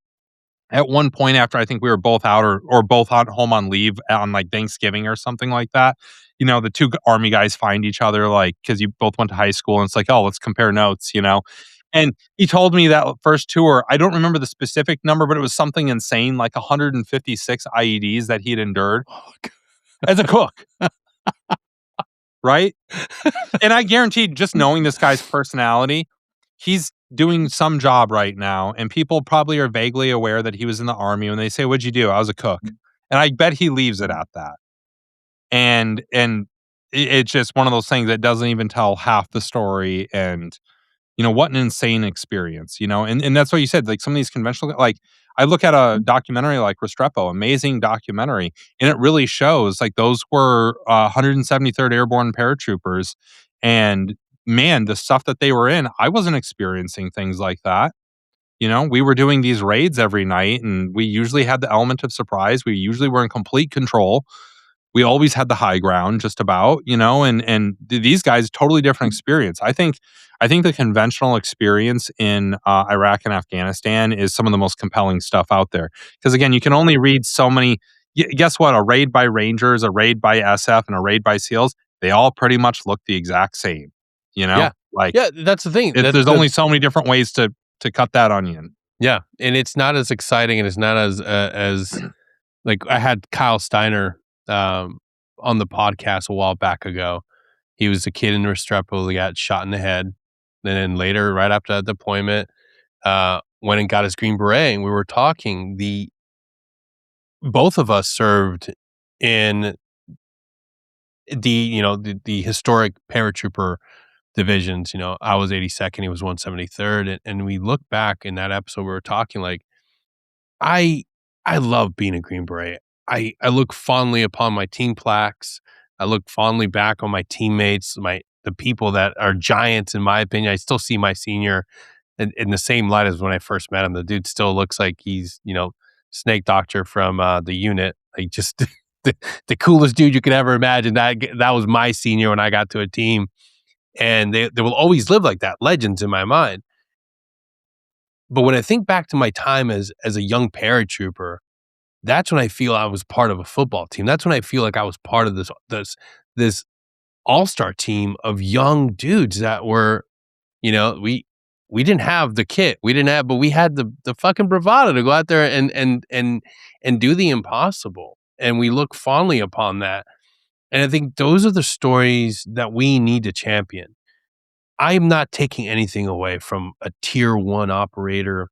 at one point after I think we were both out or both on home on leave on like Thanksgiving or something like that, the two army guys find each other like because you both went to high school and it's like, oh, let's compare notes. And he told me that first tour, I don't remember the specific number, but it was something insane, like 156 IEDs that he had endured Oh, as a cook, right? And I guaranteed, just knowing this guy's personality, he's doing some job right now, and people probably are vaguely aware that he was in the army. When they say, "What'd you do?" "I was a cook." And I bet he leaves it at that. And it's just one of those things that doesn't even tell half the story, and what an insane experience. And that's what you said, like, some of these conventional, like, I look at a documentary like Restrepo, amazing documentary, and it really shows, like, those were, 173rd Airborne paratroopers, and, man, the stuff that they were in, I wasn't experiencing things like that. We were doing these raids every night, and we usually had the element of surprise, we usually were in complete control. We always had the high ground just about, and these guys, totally different experience. I think the conventional experience in Iraq and Afghanistan is some of the most compelling stuff out there. Because again, you can only read so many. Guess what? A raid by Rangers, a raid by SF, and a raid by SEALs, they all pretty much look the exact same. You know, yeah. Like, Yeah, that's the thing. there's only so many different ways to cut that onion. Yeah, and it's not as exciting, and it's not as like, I had Kyle Steiner, on the podcast a while back ago. He was a kid in Restrepo that got shot in the head, and then later, right after that deployment, went and got his Green Beret, and we were talking. The Both of us served in the historic paratrooper divisions. I was 82nd, he was 173rd, and we look back in that episode, we were talking like, I I love being a Green Beret. I look fondly upon my team plaques. I look fondly back on my teammates, the people that are giants in my opinion. I still see my senior in the same light as when I first met him. The dude still looks like he's, Snake Doctor from the unit. Like, just the coolest dude you could ever imagine. That was my senior when I got to a team. And they will always live like that, legends in my mind. But when I think back to my time as a young paratrooper, that's when I feel I was part of a football team. That's when I feel like I was part of this all-star team of young dudes that were, we didn't have the kit. We didn't have, but we had the fucking bravado to go out there and do the impossible. And we look fondly upon that. And I think those are the stories that we need to champion. I'm not taking anything away from a tier 1 operator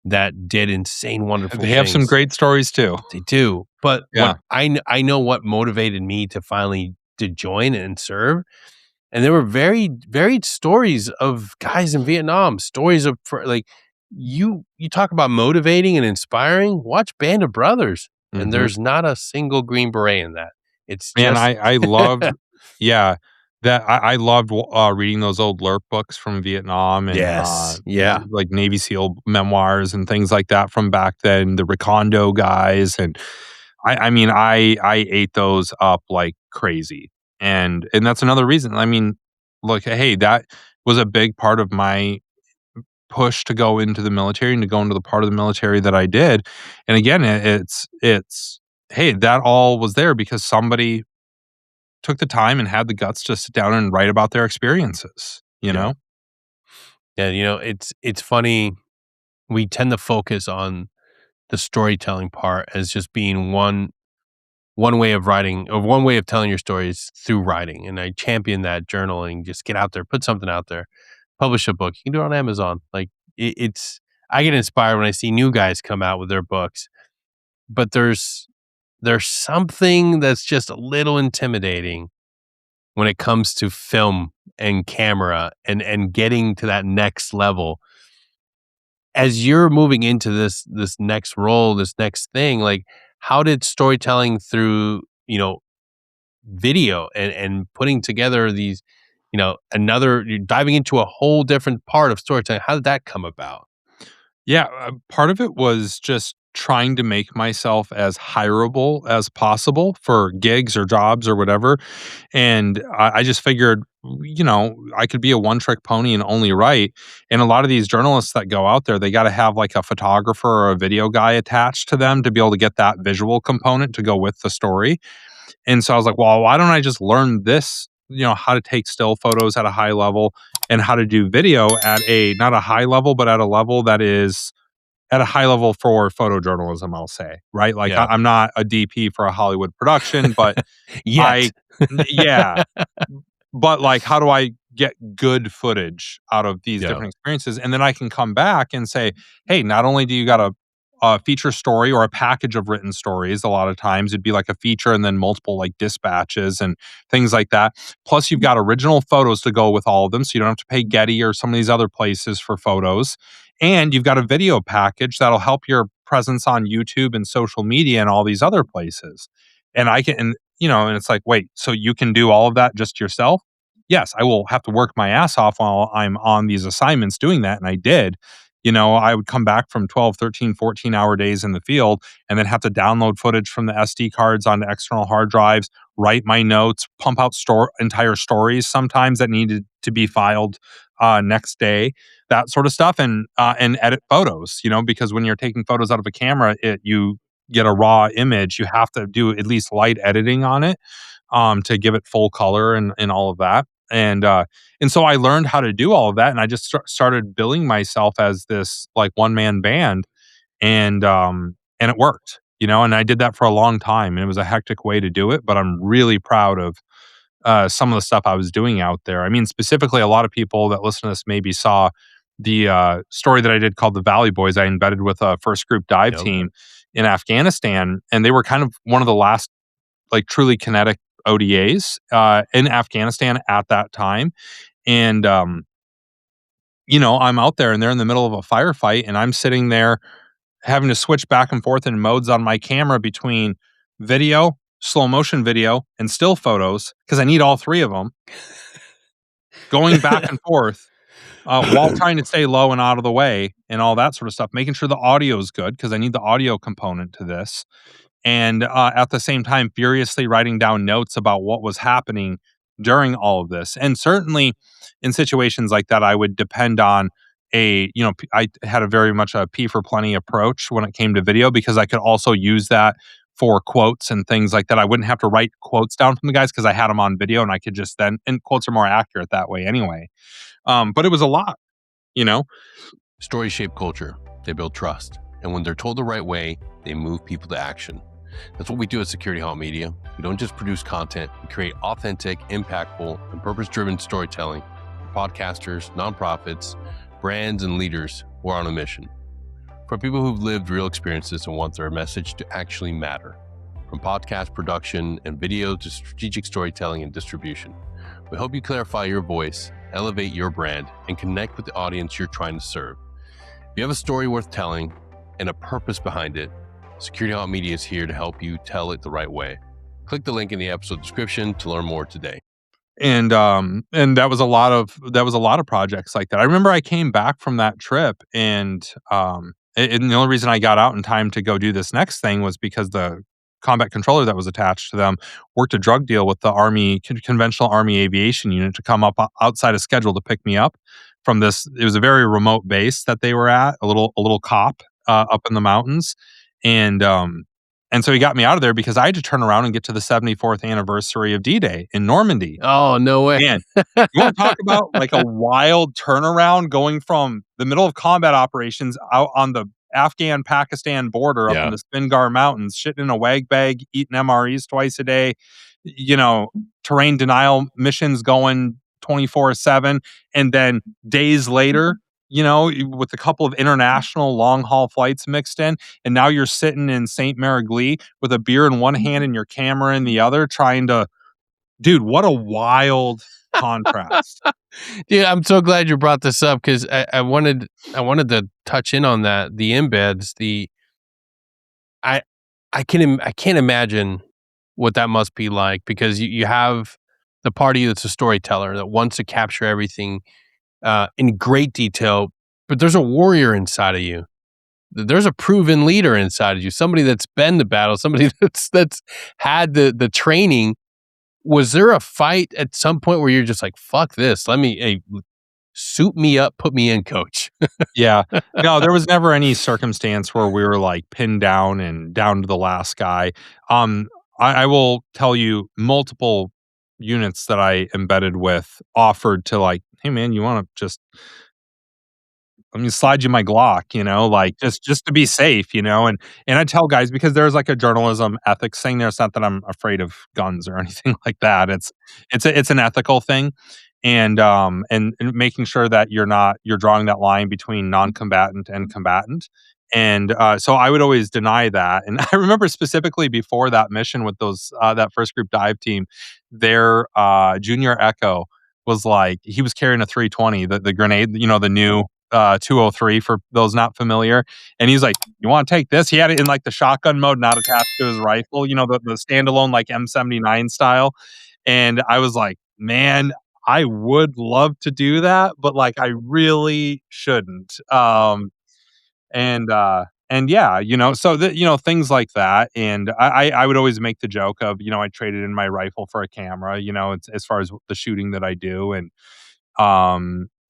that did insane, wonderful They have some things. great stories too. They do. But Yeah. what I know what motivated me to finally to join and serve, and there were very varied stories of guys in Vietnam, stories of like, you talk about motivating and inspiring, watch Band of Brothers, and Mhm. there's not a single Green Beret in that. It's Man, just I loved yeah, that I loved reading those old LERP books from Vietnam and, Yes. Yeah. like Navy SEAL memoirs and things like that from back then, the Recondo guys, and I mean, I ate those up like crazy, and that's another reason. I mean, look, hey, that was a big part of my push to go into the military and to go into the part of the military that I did, and again, it's hey, that all was there because somebody took the time and had the guts to sit down and write about their experiences, you Yeah. know? Yeah, it's funny, we tend to focus on the storytelling part as just being one way of writing, or one way of telling your stories through writing, and I champion that journaling. Just get out there, put something out there, publish a book. You can do it on Amazon. Like, it's I get inspired when I see new guys come out with their books, but there's something that's just a little intimidating when it comes to film and camera and getting to that next level. As you're moving into this next role, this next thing, like, how did storytelling through, video and putting together these, another you're diving into a whole different part of storytelling, how did that come about? Yeah, part of it was just trying to make myself as hireable as possible for gigs or jobs or whatever, and I just figured, I could be a one-trick pony and only write, and a lot of these journalists that go out there, they gotta have, like, a photographer or a video guy attached to them to be able to get that visual component to go with the story. And so I was like, well, why don't I just learn this, how to take still photos at a high level and how to do video at a not a high level, but at a level that is at a high level for photojournalism, I'll say, right? Like Yeah. I'm not a DP for a Hollywood production, but Yet. I, yeah, but, like, how do I get good footage out of these Yeah. different experiences? And then I can come back and say, "Hey, not only do you got a feature story or a package of written stories, a lot of times it'd be like a feature and then multiple, like, dispatches and things like that. Plus, you've got original photos to go with all of them, so you don't have to pay Getty or some of these other places for photos. And you've got a video package that'll help your presence on YouTube and social media and all these other places." And I can and it's like, "Wait, so you can do all of that just yourself?" Yes, I will have to work my ass off while I'm on these assignments doing that, and I did. I would come back from 12, 13, 14-hour days in the field and then have to download footage from the SD cards onto external hard drives, write my notes, pump out entire stories sometimes that needed to be filed next day, that sort of stuff, and edit photos, because when you're taking photos out of a camera, you get a raw image, you have to do at least light editing on it to give it full color and all of that. And so I learned how to do all of that, and I just started billing myself as this like one man band, and it worked, and I did that for a long time, and it was a hectic way to do it, but I'm really proud of some of the stuff I was doing out there. I mean, specifically, a lot of people that listen to this maybe saw the story that I did called the Valley Boys. I embedded with a first group dive Yep. team in Afghanistan, and they were kind of one of the last like truly kinetic ODAs in Afghanistan at that time. And I'm out there and they're in the middle of a firefight, and I'm sitting there having to switch back and forth in modes on my camera between video, slow motion video, and still photos because I need all three of them going back and forth while trying to stay low and out of the way and all that sort of stuff, making sure the audio is good because I need the audio component to this. And at the same time, furiously writing down notes about what was happening during all of this. And certainly in situations like that, I would depend on I had a very much a P for plenty approach when it came to video because I could also use that for quotes and things like that. I wouldn't have to write quotes down from the guys because I had them on video and I could just and quotes are more accurate that way anyway. But it was a lot, you know? Stories shape culture. They build trust. And when they're told the right way, they move people to action. That's what we do at Security Halt Media. We don't just produce content, we create authentic, impactful, and purpose-driven storytelling for podcasters, nonprofits, brands, and leaders who are on a mission. For people who've lived real experiences and want their message to actually matter. From podcast production and video to strategic storytelling and distribution. We help you clarify your voice, elevate your brand, and connect with the audience you're trying to serve. If you have a story worth telling and a purpose behind it, Security Halt Media is here to help you tell it the right way. Click the link in the episode description to learn more today. And that was a lot of projects like that. I remember I came back from that trip, and the only reason I got out in time to go do this next thing was because the combat controller that was attached to them worked a drug deal with the Army conventional Army aviation unit to come up outside of schedule to pick me up from this. It was a very remote base that they were at, a little cop up in the mountains, and so he got me out of there because I had to turn around and get to the 74th anniversary of D-Day in Normandy. Oh, no way. Man, you wanna talk about, like, a wild turnaround going from the middle of combat operations out on the Afghan-Pakistan border up in Yeah. the Spingar Mountains, shitting in a wag bag, eating MREs twice a day, terrain denial missions going 24/7, and then days later, with a couple of international long-haul flights mixed in, and now you're sitting in St. Marigny with a beer in one hand and your camera in the other trying to dude, what a wild contrast. Dude, I'm so glad you brought this up because I wanted to touch in on that. The embeds, I I can't imagine what that must be like because you have the party that's a storyteller that wants to capture everything in great detail, but there's a warrior inside of you. There's a proven leader inside of you, somebody that's been to battle, somebody that's had the training. Was there a fight at some point where you're just like, fuck this, suit me up, put me in, coach? Yeah. No, there was never any circumstance where we were, like, pinned down and down to the last guy. I will tell you multiple units that I embedded with offered to, like, "Hey, man, you wanna just let me slide you my Glock," like, just to be safe, and I tell guys because there's, like, a journalism ethics thing there. It's not that I'm afraid of guns or anything like that. It's an ethical thing, and making sure that you're drawing that line between non-combatant and combatant, and, so I would always deny that, and I remember specifically before that mission with that first group dive team, their, junior echo was like he was carrying a 320, the grenade, the new 203 for those not familiar. And he's like, "You want to take this?" He had it in like the shotgun mode, not attached to his rifle, the standalone like M79 style. And I was like, "Man, I would love to do that, but like I really shouldn't." And yeah, so things like that. And I would always make the joke of, I traded in my rifle for a camera, as far as the shooting that I do. And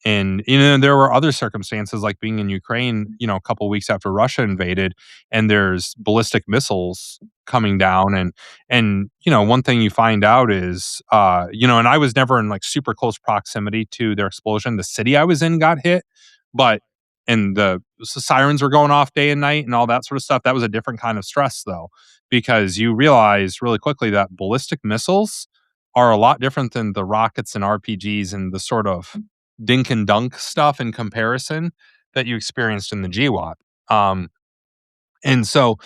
And, there were other circumstances like being in Ukraine, a couple weeks after Russia invaded, and there's ballistic missiles coming down. And, one thing you find out is, and I was never in like super close proximity to their explosion. The city I was in got hit, but, and the sirens were going off day and night and all that sort of stuff. That was a different kind of stress though, because you realize really quickly that ballistic missiles are a lot different than the rockets and RPGs and the sort of dink and dunk stuff in comparison that you experienced in the GWAT. And so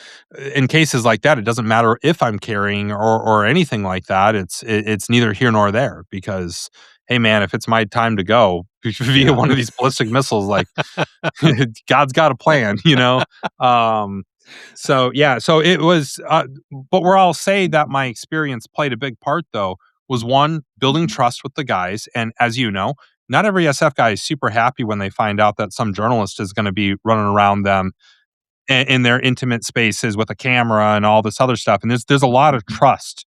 in cases like that, it doesn't matter if I'm carrying or anything like that. It's neither here nor there because, hey man, if it's my time to go via Yeah. one of these ballistic missiles, like God's got a plan. So yeah, so it was, but where I'll say that my experience played a big part though was one, building trust with the guys. And as you know, not every SF guy is super happy when they find out that some journalist is going to be running around them in their intimate spaces with a camera and all this other stuff. And there's a lot of trust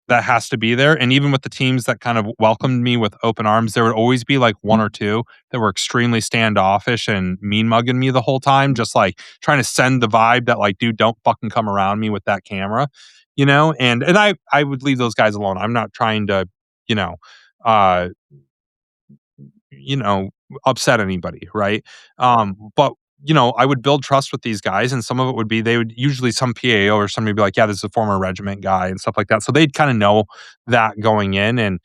that has to be there. And even with the teams that kind of welcomed me with open arms, there would always be like one or two that were extremely standoffish and mean mugging me the whole time, just like trying to send the vibe that like, dude, don't fucking come around me with that camera. And I would leave those guys alone. I'm not trying to, you know, uh, you know, upset anybody, right? But I would build trust with these guys, and some of it would be they would usually some PAO or somebody would be like, "Yeah, this is a former regiment guy," and stuff like that. So they'd kind of know that going in, and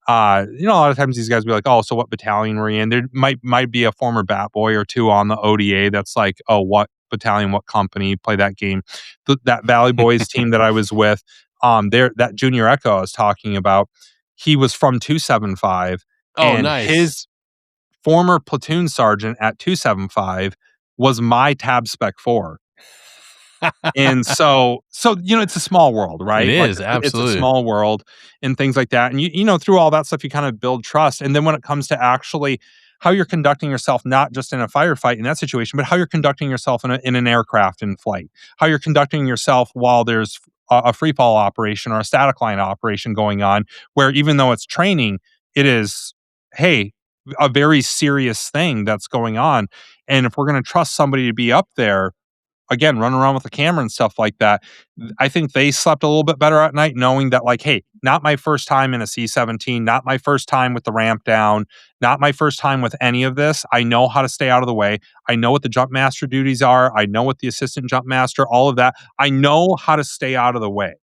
a lot of times these guys would be like, "Oh, so what battalion were you in?" There might be a former bat boy or two on the ODA that's like, "Oh, what battalion, what company, play that game." That Valley Boys team that I was with, there that Junior Echo I was talking about, he was from 275, Oh, and nice. his former platoon sergeant at 275 was my tab spec 4. And so it's a small world, It right? Like is, it's a absolutely. small world and things like that. And through all that stuff, you kind of build trust. And then when it comes to actually how you're conducting yourself, not just in a firefight in that situation, but how you're conducting yourself in an aircraft in flight, how you're conducting yourself while there's a free fall operation or a static line operation going on, where even though it's training, it is, hey, a very serious thing that's going on. And if we're going to trust somebody to be up there, again, running around with a camera and stuff like that, I think they slept a little bit better at night knowing that, like, hey, not my first time in a C-17, not my first time with the ramp down, not my first time with any of this. I know how to stay out of the way. I know what the jump master duties are. I know what the assistant jump master, all of that. I know how to stay out of the way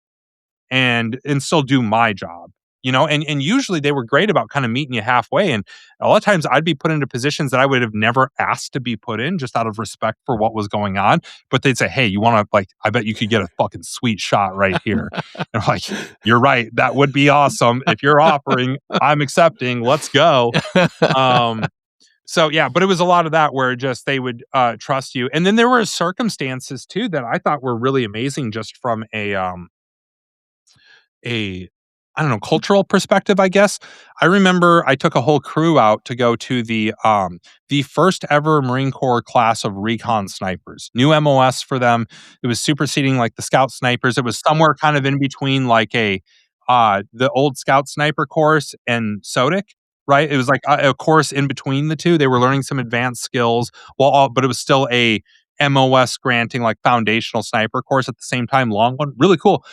and still do my job. And usually they were great about kind of meeting you halfway. And a lot of times I'd be put into positions that I would have never asked to be put in just out of respect for what was going on. But they'd say, "Hey, you want to, like, I bet you could get a fucking sweet shot right here." And I'm like, "You're right. That would be awesome. If you're offering, I'm accepting. Let's go." Um, so yeah, but it was a lot of that where just they would trust you. And then there were circumstances too that I thought were really amazing just from a I don't know, cultural perspective, I guess. I remember I took a whole crew out to go to the first ever Marine Corps class of recon snipers. New MOS for them. It was superseding like the scout snipers. It was somewhere kind of in between like the old scout sniper course and SODIC, right? It was like a course in between the two. They were learning some advanced skills but it was still a MOS granting like foundational sniper course at the same time, long one. Really cool.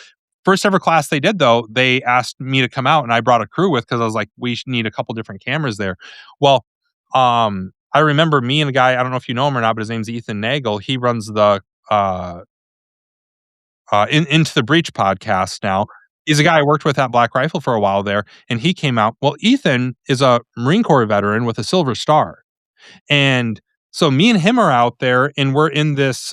First ever class they did though, they asked me to come out and I brought a crew with because I was like, we need a couple different cameras there. Well, I remember me and a guy, I don't know if you know him or not, but his name's Ethan Nagel. He runs the uh Into the Breach podcast now. He's a guy I worked with at Black Rifle for a while there, and he came out. Well, Ethan is a Marine Corps veteran with a Silver Star. And so me and him are out there and we're in this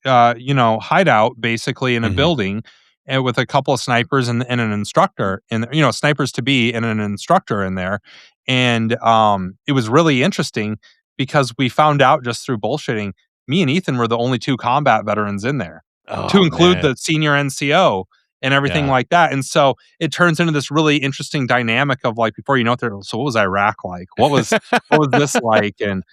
hideout basically in a Mhm. building and with a couple of snipers and an instructor and snipers to be and an instructor in there. And it was really interesting because we found out just through bullshitting, me and Ethan were the only two combat veterans in there, to Oh, include man. the senior NCO and everything Yeah. like that. And so it turns into this really interesting dynamic of like before you know it, so what was Iraq like? What was this like? And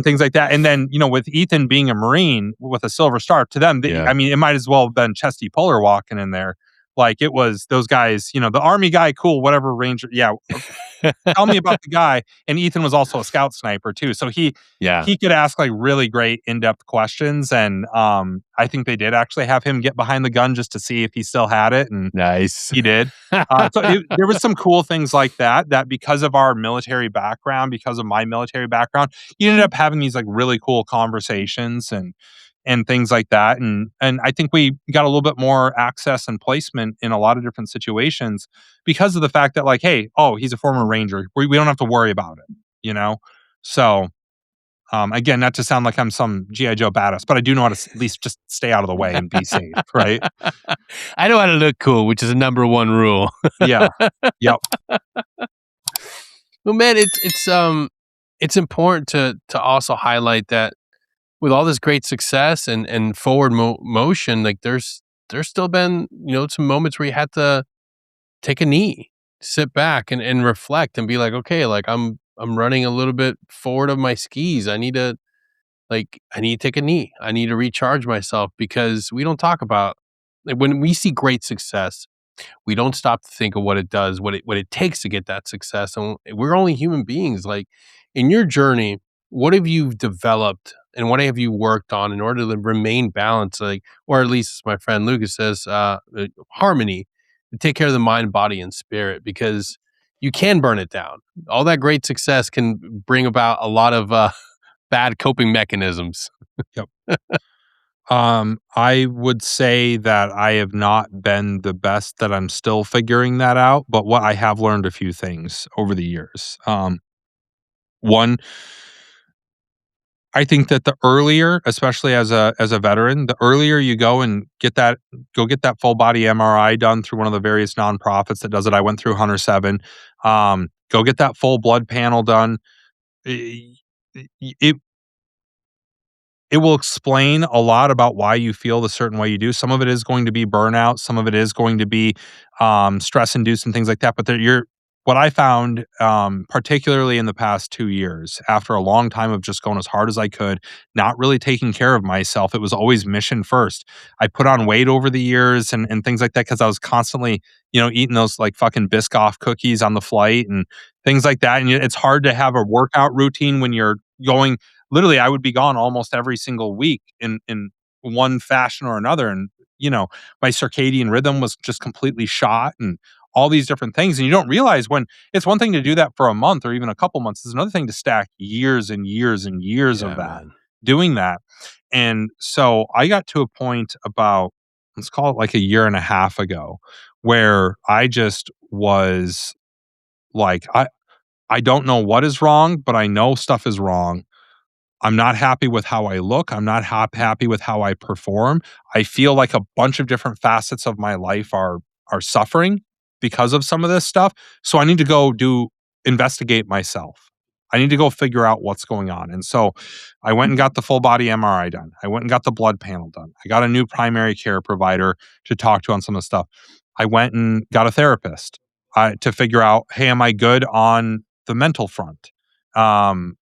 things like that. And then, with Ethan being a Marine with a Silver Star, to them, Yeah. I mean, it might as well have been Chesty Puller walking in there. Like it was those guys, the Army guy, cool, whatever Ranger. Yeah. tell me about the guy. And Ethan was also a scout sniper too. So Yeah. he could ask like really great in-depth questions. And I think they did actually have him get behind the gun just to see if he still had it. And Nice. he did. There was some cool things like that, that because of our military background, because of my military background, you ended up having these like really cool conversations and things like that. And I think we got a little bit more access and placement in a lot of different situations because of the fact that like, hey, oh, he's a former ranger. We don't have to worry about it, you know? So again, not to sound like I'm some GI Joe badass, but I do know how to at least just stay out of the way and be safe, right? I know how to look cool, which is a number one rule. Yeah. Yep. Well, man, it's important to also highlight that with all this great success and forward motion, like there's still been some moments where you had to take a knee, sit back and reflect and be like, okay, like I'm running a little bit forward of my skis. I need to take a knee. I need to recharge myself because we don't talk about like when we see great success, we don't stop to think of what it does, what it takes to get that success. And we're only human beings. Like in your journey, what have you developed and what have you worked on in order to remain balanced? Like, or at least as my friend Lucas says, harmony, to take care of the mind, body, and spirit, because you can burn it down. All that great success can bring about a lot of bad coping mechanisms. Yep. I would say that I have not been the best, that I'm still figuring that out, but what I have learned a few things over the years. One, I think that the earlier, especially as a veteran, the earlier you go and get that full body MRI done through one of the various nonprofits that does it. I went through Hunter 7. Go get that full blood panel done. I- It it will explain a lot about why you feel the certain way you do. Some of it is going to be burnout. Some of it is going to be stress induced and things like that. But you're what I found, particularly in the past 2 years, after a long time of just going as hard as I could, not really taking care of myself. It was always mission first. I put on weight over the years and things like that because I was constantly, eating those like fucking Biscoff cookies on the flight and things like that. And it's hard to have a workout routine when you're going. Literally, I would be gone almost every single week in one fashion or another, and, my circadian rhythm was just completely shot and all these different things, and you don't realize when it's one thing to do that for a month or even a couple months, it's another thing to stack years and years and years of Yeah, that, man. doing that, and so I got to a point about, let's call it like a year and a half ago, where I just was like, I don't know what is wrong, but I know stuff is wrong. I'm not happy with how I look. I'm not happy with how I perform. I feel like a bunch of different facets of my life are suffering because of some of this stuff. So I need to go do investigate myself. I need to go figure out what's going on. And so I went and got the full body MRI done. I went and got the blood panel done. I got a new primary care provider to talk to on some of the stuff. I went and got a therapist to figure out, hey, am I good on the mental front?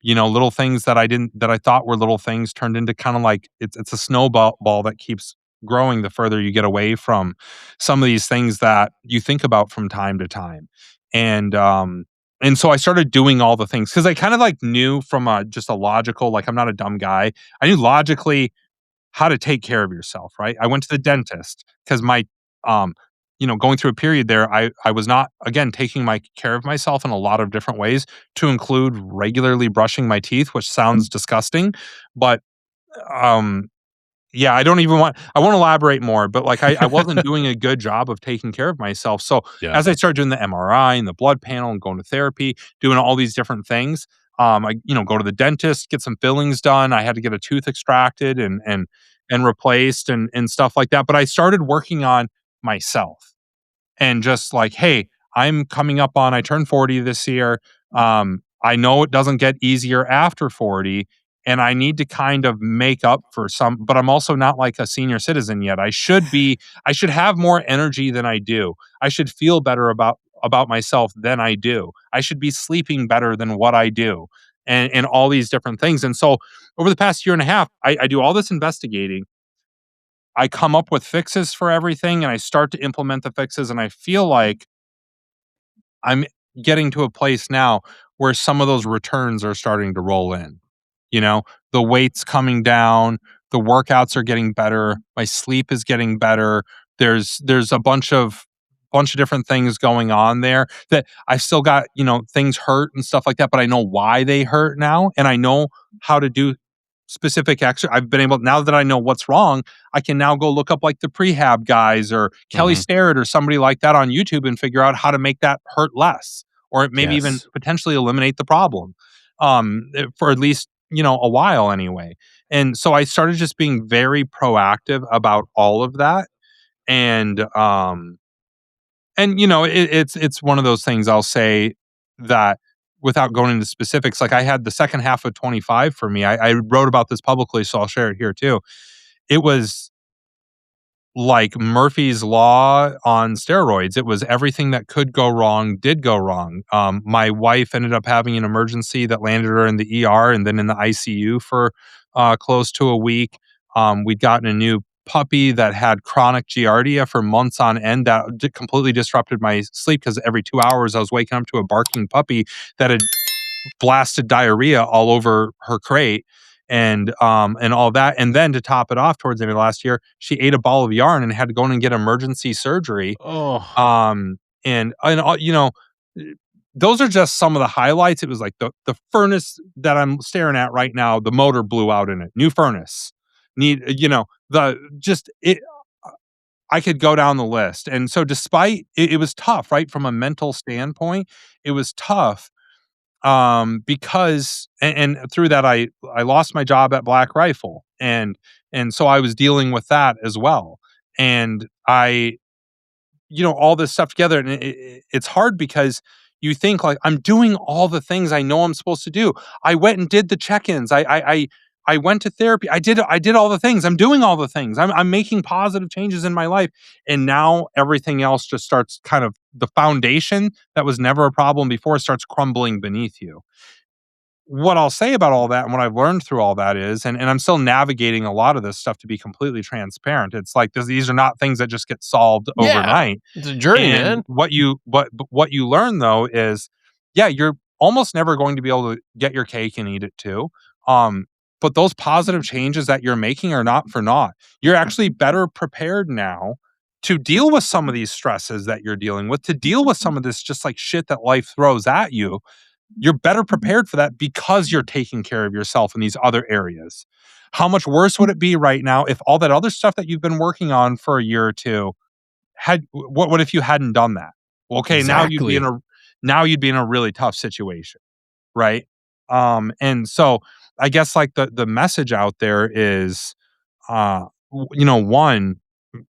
Little things that I thought were little things turned into kind of like it's a snowball ball that keeps growing the further you get away from some of these things that you think about from time to time. And and so I started doing all the things because I kind of like knew from just a logical, like I'm not a dumb guy. I knew logically how to take care of yourself, right? I went to the dentist because um, going through a period there, I was not, again, taking my care of myself in a lot of different ways, to include regularly brushing my teeth, which sounds disgusting, but um, yeah, I won't elaborate more, but like I wasn't doing a good job of taking care of myself. So Yeah. as I started doing the MRI and the blood panel and going to therapy, doing all these different things, I go to the dentist, get some fillings done. I had to get a tooth extracted and replaced and stuff like that. But I started working on myself and just like, hey, I turned 40 this year. I know it doesn't get easier after 40, and I need to kind of make up for some, but I'm also not like a senior citizen yet. I should have more energy than I do. I should feel better about myself than I do. I should be sleeping better than what I do. And all these different things. And so over the past year and a half, I do all this investigating. I come up with fixes for everything and I start to implement the fixes and I feel like I'm getting to a place now where some of those returns are starting to roll in. You know, the weight's coming down, the workouts are getting better, my sleep is getting better. There's a bunch of different things going on there that I still got, things hurt and stuff like that, but I know why they hurt now, and I know how to do specific exercise. I've been able, now that I know what's wrong, I can now go look up like the prehab guys or Kelly Mhm. Starrett or somebody like that on YouTube and figure out how to make that hurt less, or maybe even Yes. potentially eliminate the problem, for at least, a while anyway. And so I started just being very proactive about all of that. And, it's one of those things I'll say that without going into specifics, like I had the second half of 25 for me. I wrote about this publicly, so I'll share it here too. It was like Murphy's Law on steroids. It was everything that could go wrong did go wrong. My wife ended up having an emergency that landed her in the ER and then in the ICU for close to a week. We'd gotten a new puppy that had chronic giardia for months on end that completely disrupted my sleep because every 2 hours I was waking up to a barking puppy that had blasted diarrhea all over her crate and all that. And then to top it off, towards the end of last year, she ate a ball of yarn and had to go in and get emergency surgery. Oh. And eh, those are just some of the highlights. It was like the furnace that I'm staring at right now, the motor blew out in it. New furnace. Need the just it I could go down the list. And so despite it was tough, right? From a mental standpoint, it was tough because and through that I lost my job at Black Rifle, and so I was dealing with that as well. And all this stuff together, and it's hard because you think like I'm doing all the things I know I'm supposed to do. I went and did the check-ins. I went to therapy. I did all the things. I'm doing all the things. I'm making positive changes in my life, and now everything else just starts kind of the foundation that was never a problem before starts crumbling beneath you. What I'll say about all that and what I've learned through all that is, and I'm still navigating a lot of this stuff to be completely transparent. It's like these are not things that just get solved Yeah. overnight. It's a journey, And man. what you learn though is, yeah, you're almost never going to be able to get your cake and eat it too. Um, but those positive changes that you're making are not for naught. You're actually better prepared now to deal with some of these stresses that you're dealing with, to deal with some of this just like shit that life throws at you. You're better prepared for that because you're taking care of yourself in these other areas. How much worse would it be right now if all that other stuff that you've been working on for a year or two had what if you hadn't done that? Well, okay, Exactly. now you'd be in a really tough situation, right? And so I guess like the message out there is one,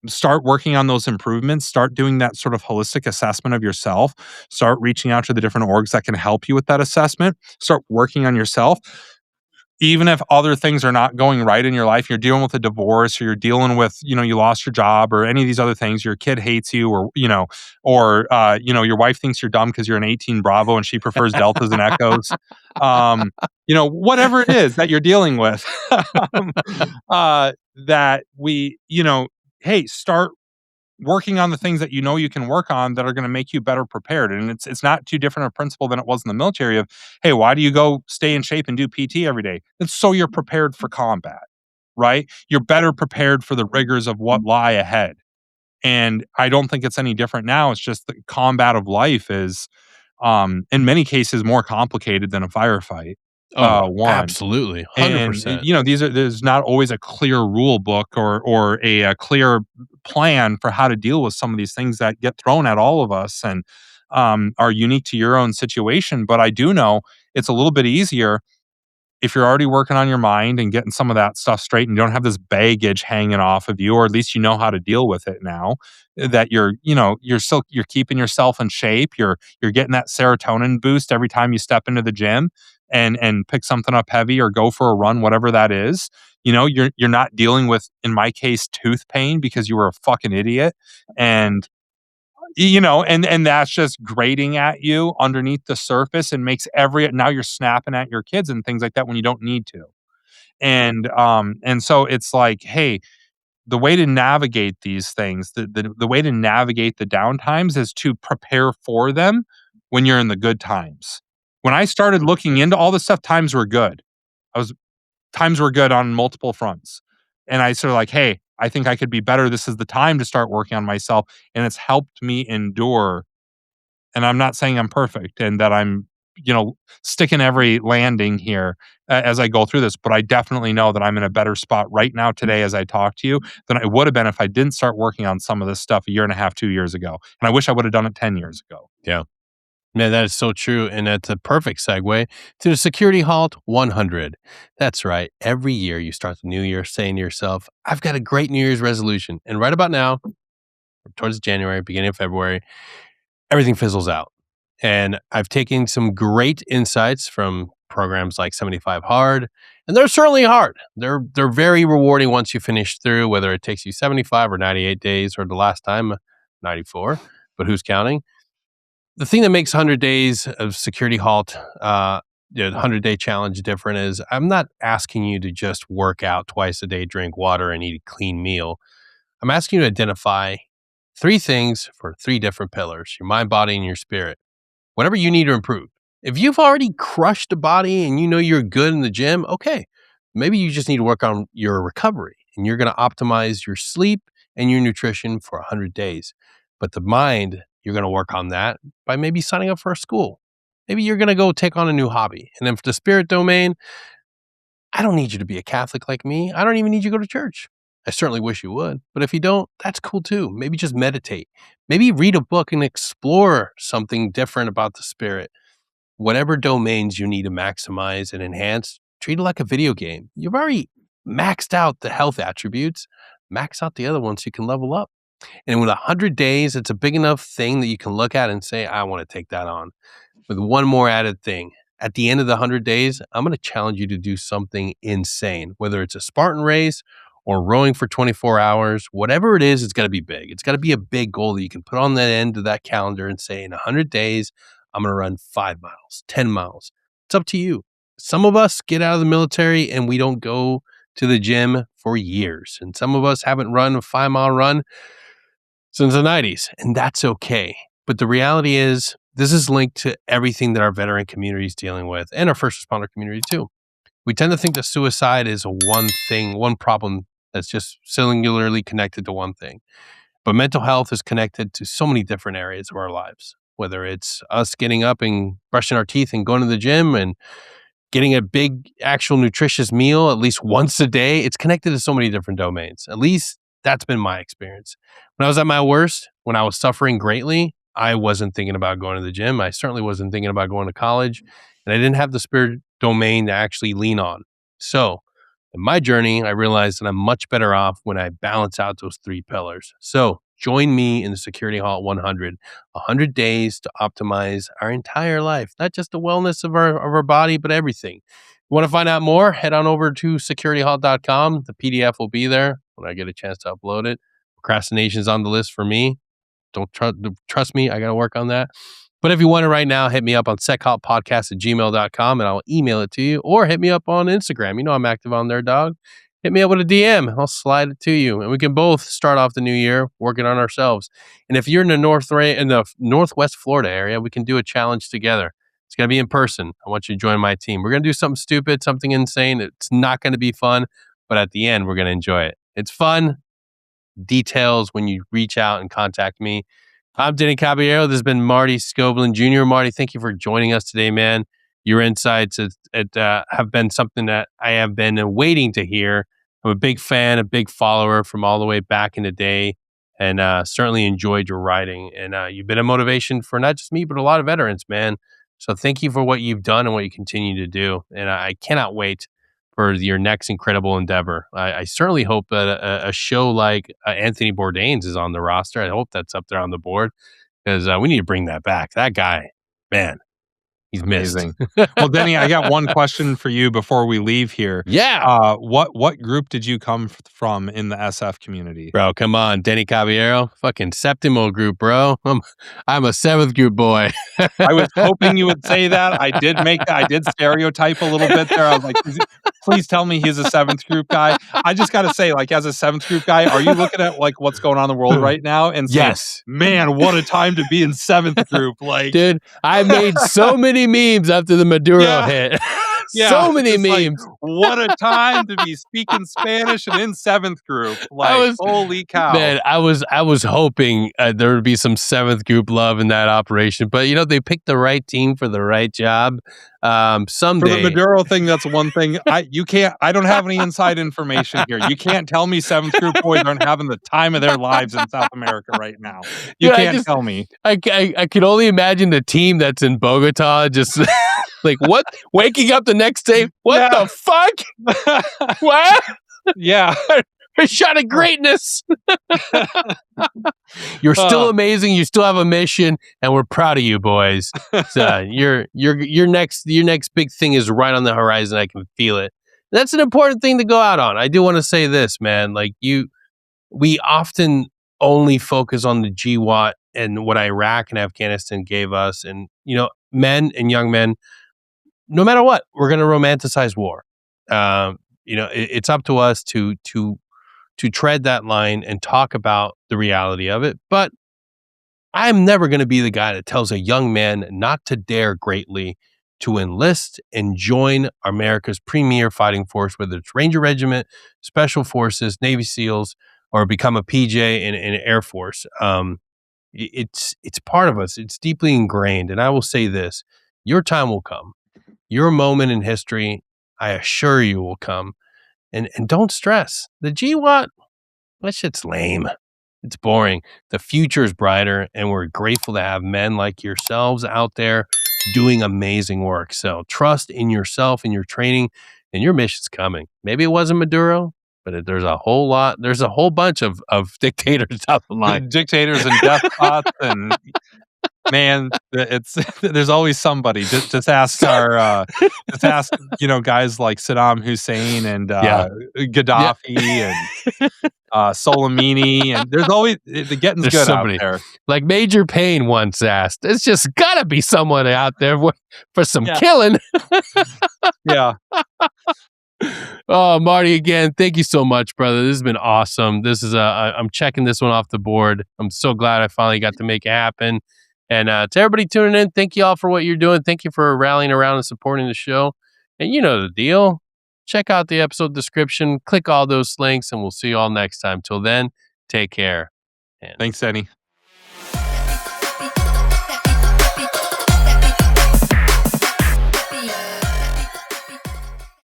start working on those improvements, start doing that sort of holistic assessment of yourself, start reaching out to the different orgs that can help you with that assessment, start working on yourself. Even if other things are not going right in your life, you're dealing with a divorce or you're dealing with, you lost your job or any of these other things, your kid hates you or your wife thinks you're dumb because you're an 18 Bravo and she prefers Deltas and Echoes. Whatever it is that you're dealing with, um, that hey, start working on the things that you can work on that are going to make you better prepared. And it's not too different a principle than it was in the military of, hey, why do you go stay in shape and do PT every day? It's so you're prepared for combat, right? You're better prepared for the rigors of what lie ahead. And I don't think it's any different now. It's just the combat of life is in many cases more complicated than a firefight. Oh, One. absolutely. And, 100%. there's not always a clear rule book or a clear plan for how to deal with some of these things that get thrown at all of us and, are unique to your own situation. But I do know it's a little bit easier if you're already working on your mind and getting some of that stuff straight and you don't have this baggage hanging off of you, or at least you know how to deal with it now, that you're keeping yourself in shape. You're getting that serotonin boost every time you step into the gym and pick something up heavy or go for a run, whatever that is. You're not dealing with, in my case, tooth pain because you were a fucking idiot. And that's just grating at you underneath the surface and makes now you're snapping at your kids and things like that when you don't need to. And so it's like, hey, the way to navigate these things, the way to navigate the downtimes is to prepare for them when you're in the good times. When I started looking into all this stuff, times were good. I was Times were good on multiple fronts. And I sort of like, hey, I think I could be better. This is the time to start working on myself. And it's helped me endure. And I'm not saying I'm perfect and that I'm, sticking every landing here as I go through this, but I definitely know that I'm in a better spot right now today as I talk to you than I would have been if I didn't start working on some of this stuff a year and a half, 2 years ago. And I wish I would have done it 10 years ago. Yeah. Man, that is so true. And that's a perfect segue to the Security Halt 100. That's right. Every year you start the new year saying to yourself, I've got a great New Year's resolution. And right about now, towards January, beginning of February, everything fizzles out. And I've taken some great insights from programs like 75 Hard, and they're certainly hard. They're very rewarding once you finish through, whether it takes you 75 or 98 days or the last time 94, but who's counting? The thing that makes 100 days of Security Halt, the 100-day challenge different is I'm not asking you to just work out twice a day, drink water, and eat a clean meal. I'm asking you to identify 3 things for 3 different pillars, your mind, body, and your spirit. Whatever you need to improve. If you've already crushed the body and you know you're good in the gym, okay, maybe you just need to work on your recovery and you're going to optimize your sleep and your nutrition for 100 days. But the mind, you're going to work on that by maybe signing up for a school. Maybe you're going to go take on a new hobby. And then for the spirit domain, I don't need you to be a Catholic like me. I don't even need you to go to church. I certainly wish you would. But if you don't, that's cool too. Maybe just meditate. Maybe read a book and explore something different about the spirit. Whatever domains you need to maximize and enhance, treat it like a video game. You've already maxed out the health attributes, max out the other ones so you can level up. And with 100 days, it's a big enough thing that you can look at and say, I want to take that on. With one more added thing. At the end of the 100 days, I'm going to challenge you to do something insane, whether it's a Spartan race or rowing for 24 hours, whatever it is, it's got to be big. It's got to be a big goal that you can put on the end of that calendar and say, in 100 days, I'm going to run 5 miles, 10 miles. It's up to you. Some of us get out of the military and we don't go to the gym for years. And some of us haven't run a 5-mile run since the 90s, and that's okay. But the reality is, this is linked to everything that our veteran community is dealing with and our first responder community too. We tend to think that suicide is one problem that's just singularly connected to one thing. But mental health is connected to so many different areas of our lives, whether it's us getting up and brushing our teeth and going to the gym and getting a big, actual nutritious meal at least once a day. It's connected to so many different domains. At least that's been my experience. When I was at my worst, when I was suffering greatly, I wasn't thinking about going to the gym. I certainly wasn't thinking about going to college. And I didn't have the spirit domain to actually lean on. So in my journey, I realized that I'm much better off when I balance out those 3 pillars. So join me in the Security Halt 100 days to optimize our entire life, not just the wellness of our body, but everything. You want to find out more? Head on over to securityhalt.com. The PDF will be there when I get a chance to upload it. Procrastination is on the list for me. Don't trust me. I got to work on that. But if you want it right now, hit me up on sechaltpodcast@gmail.com and I'll email it to you, or hit me up on Instagram. You know I'm active on there, dog. Hit me up with a DM. I'll slide it to you. And we can both start off the new year working on ourselves. And if you're in the Northwest Florida area, we can do a challenge together. It's going to be in person. I want you to join my team. We're going to do something stupid, something insane. It's not going to be fun, but at the end, we're going to enjoy it. It's fun. Details when you reach out and contact me. I'm Deny Caballero. This has been Marty Skovlund Jr. Marty, thank you for joining us today, man. Your insights have been something that I have been waiting to hear. I'm a big fan, a big follower from all the way back in the day, and certainly enjoyed your writing. And you've been a motivation for not just me, but a lot of veterans, man. So thank you for what you've done and what you continue to do. And I cannot wait for your next incredible endeavor. I certainly hope that a show like Anthony Bourdain's is on the roster. I hope that's up there on the board because we need to bring that back. That guy, man, he's Amazing. missed. Well, Denny, I got one question for you before we leave here. Yeah. What group did you come from in the SF community? Bro, come on. Deny Caballero, fucking Septimo group, bro. I'm a 7th group boy. I was hoping you would say that. I did stereotype a little bit there. I was like, Please tell me he's a seventh group guy. I just got to say, like, as a seventh group guy, are you looking at like what's going on in the world right now and saying, Yes. man, what a time to be in seventh group? Like, dude, I made so many memes after the Maduro hit. So many it's like, memes. what a time to be speaking Spanish and in seventh group. Like, holy cow. Man, I was hoping there would be some seventh group love in that operation, but they picked the right team for the right job. Someday for the Maduro thing, that's one thing. I don't have any inside information here. You can't tell me seventh group boys aren't having the time of their lives in South America right now. You can't tell me. I can only imagine the team that's in Bogota just like, what? Waking up the next day, what the fuck? What? Yeah. A shot of greatness. You're still amazing. You still have a mission, and we're proud of you, boys. So your next big thing is right on the horizon. I can feel it. That's an important thing to go out on. I do want to say this, man. Like we often only focus on the GWAT and what Iraq and Afghanistan gave us, and men and young men, no matter what, we're going to romanticize war. It's up to us to tread that line and talk about the reality of it. But I'm never going to be the guy that tells a young man not to dare greatly to enlist and join America's premier fighting force, whether it's Ranger Regiment, Special Forces, Navy SEALs, or become a PJ in Air Force. It's part of us. It's deeply ingrained. And I will say this, your time will come. Your moment in history, I assure you, will come. And don't stress. The GWAT, that shit's lame. It's boring. The future is brighter, and we're grateful to have men like yourselves out there doing amazing work. So trust in yourself and your training, and your mission's coming. Maybe it wasn't Maduro, but there's a whole bunch of dictators out the line. Dictators and despots and... Man, there's always somebody. Just ask guys like Saddam Hussein and Gaddafi and Soleimani, and there's always the getting's good somebody out there. Like Major Payne once asked, "It's just gotta be someone out there for some killing." Yeah. Oh, Marty, again, thank you so much, brother. This has been awesome. This is I'm checking this one off the board. I'm so glad I finally got to make it happen. And to everybody tuning in, thank you all for what you're doing. Thank you for rallying around and supporting the show. And you know the deal. Check out the episode description. Click all those links, and we'll see you all next time. Till then, take care. Thanks, Eddie.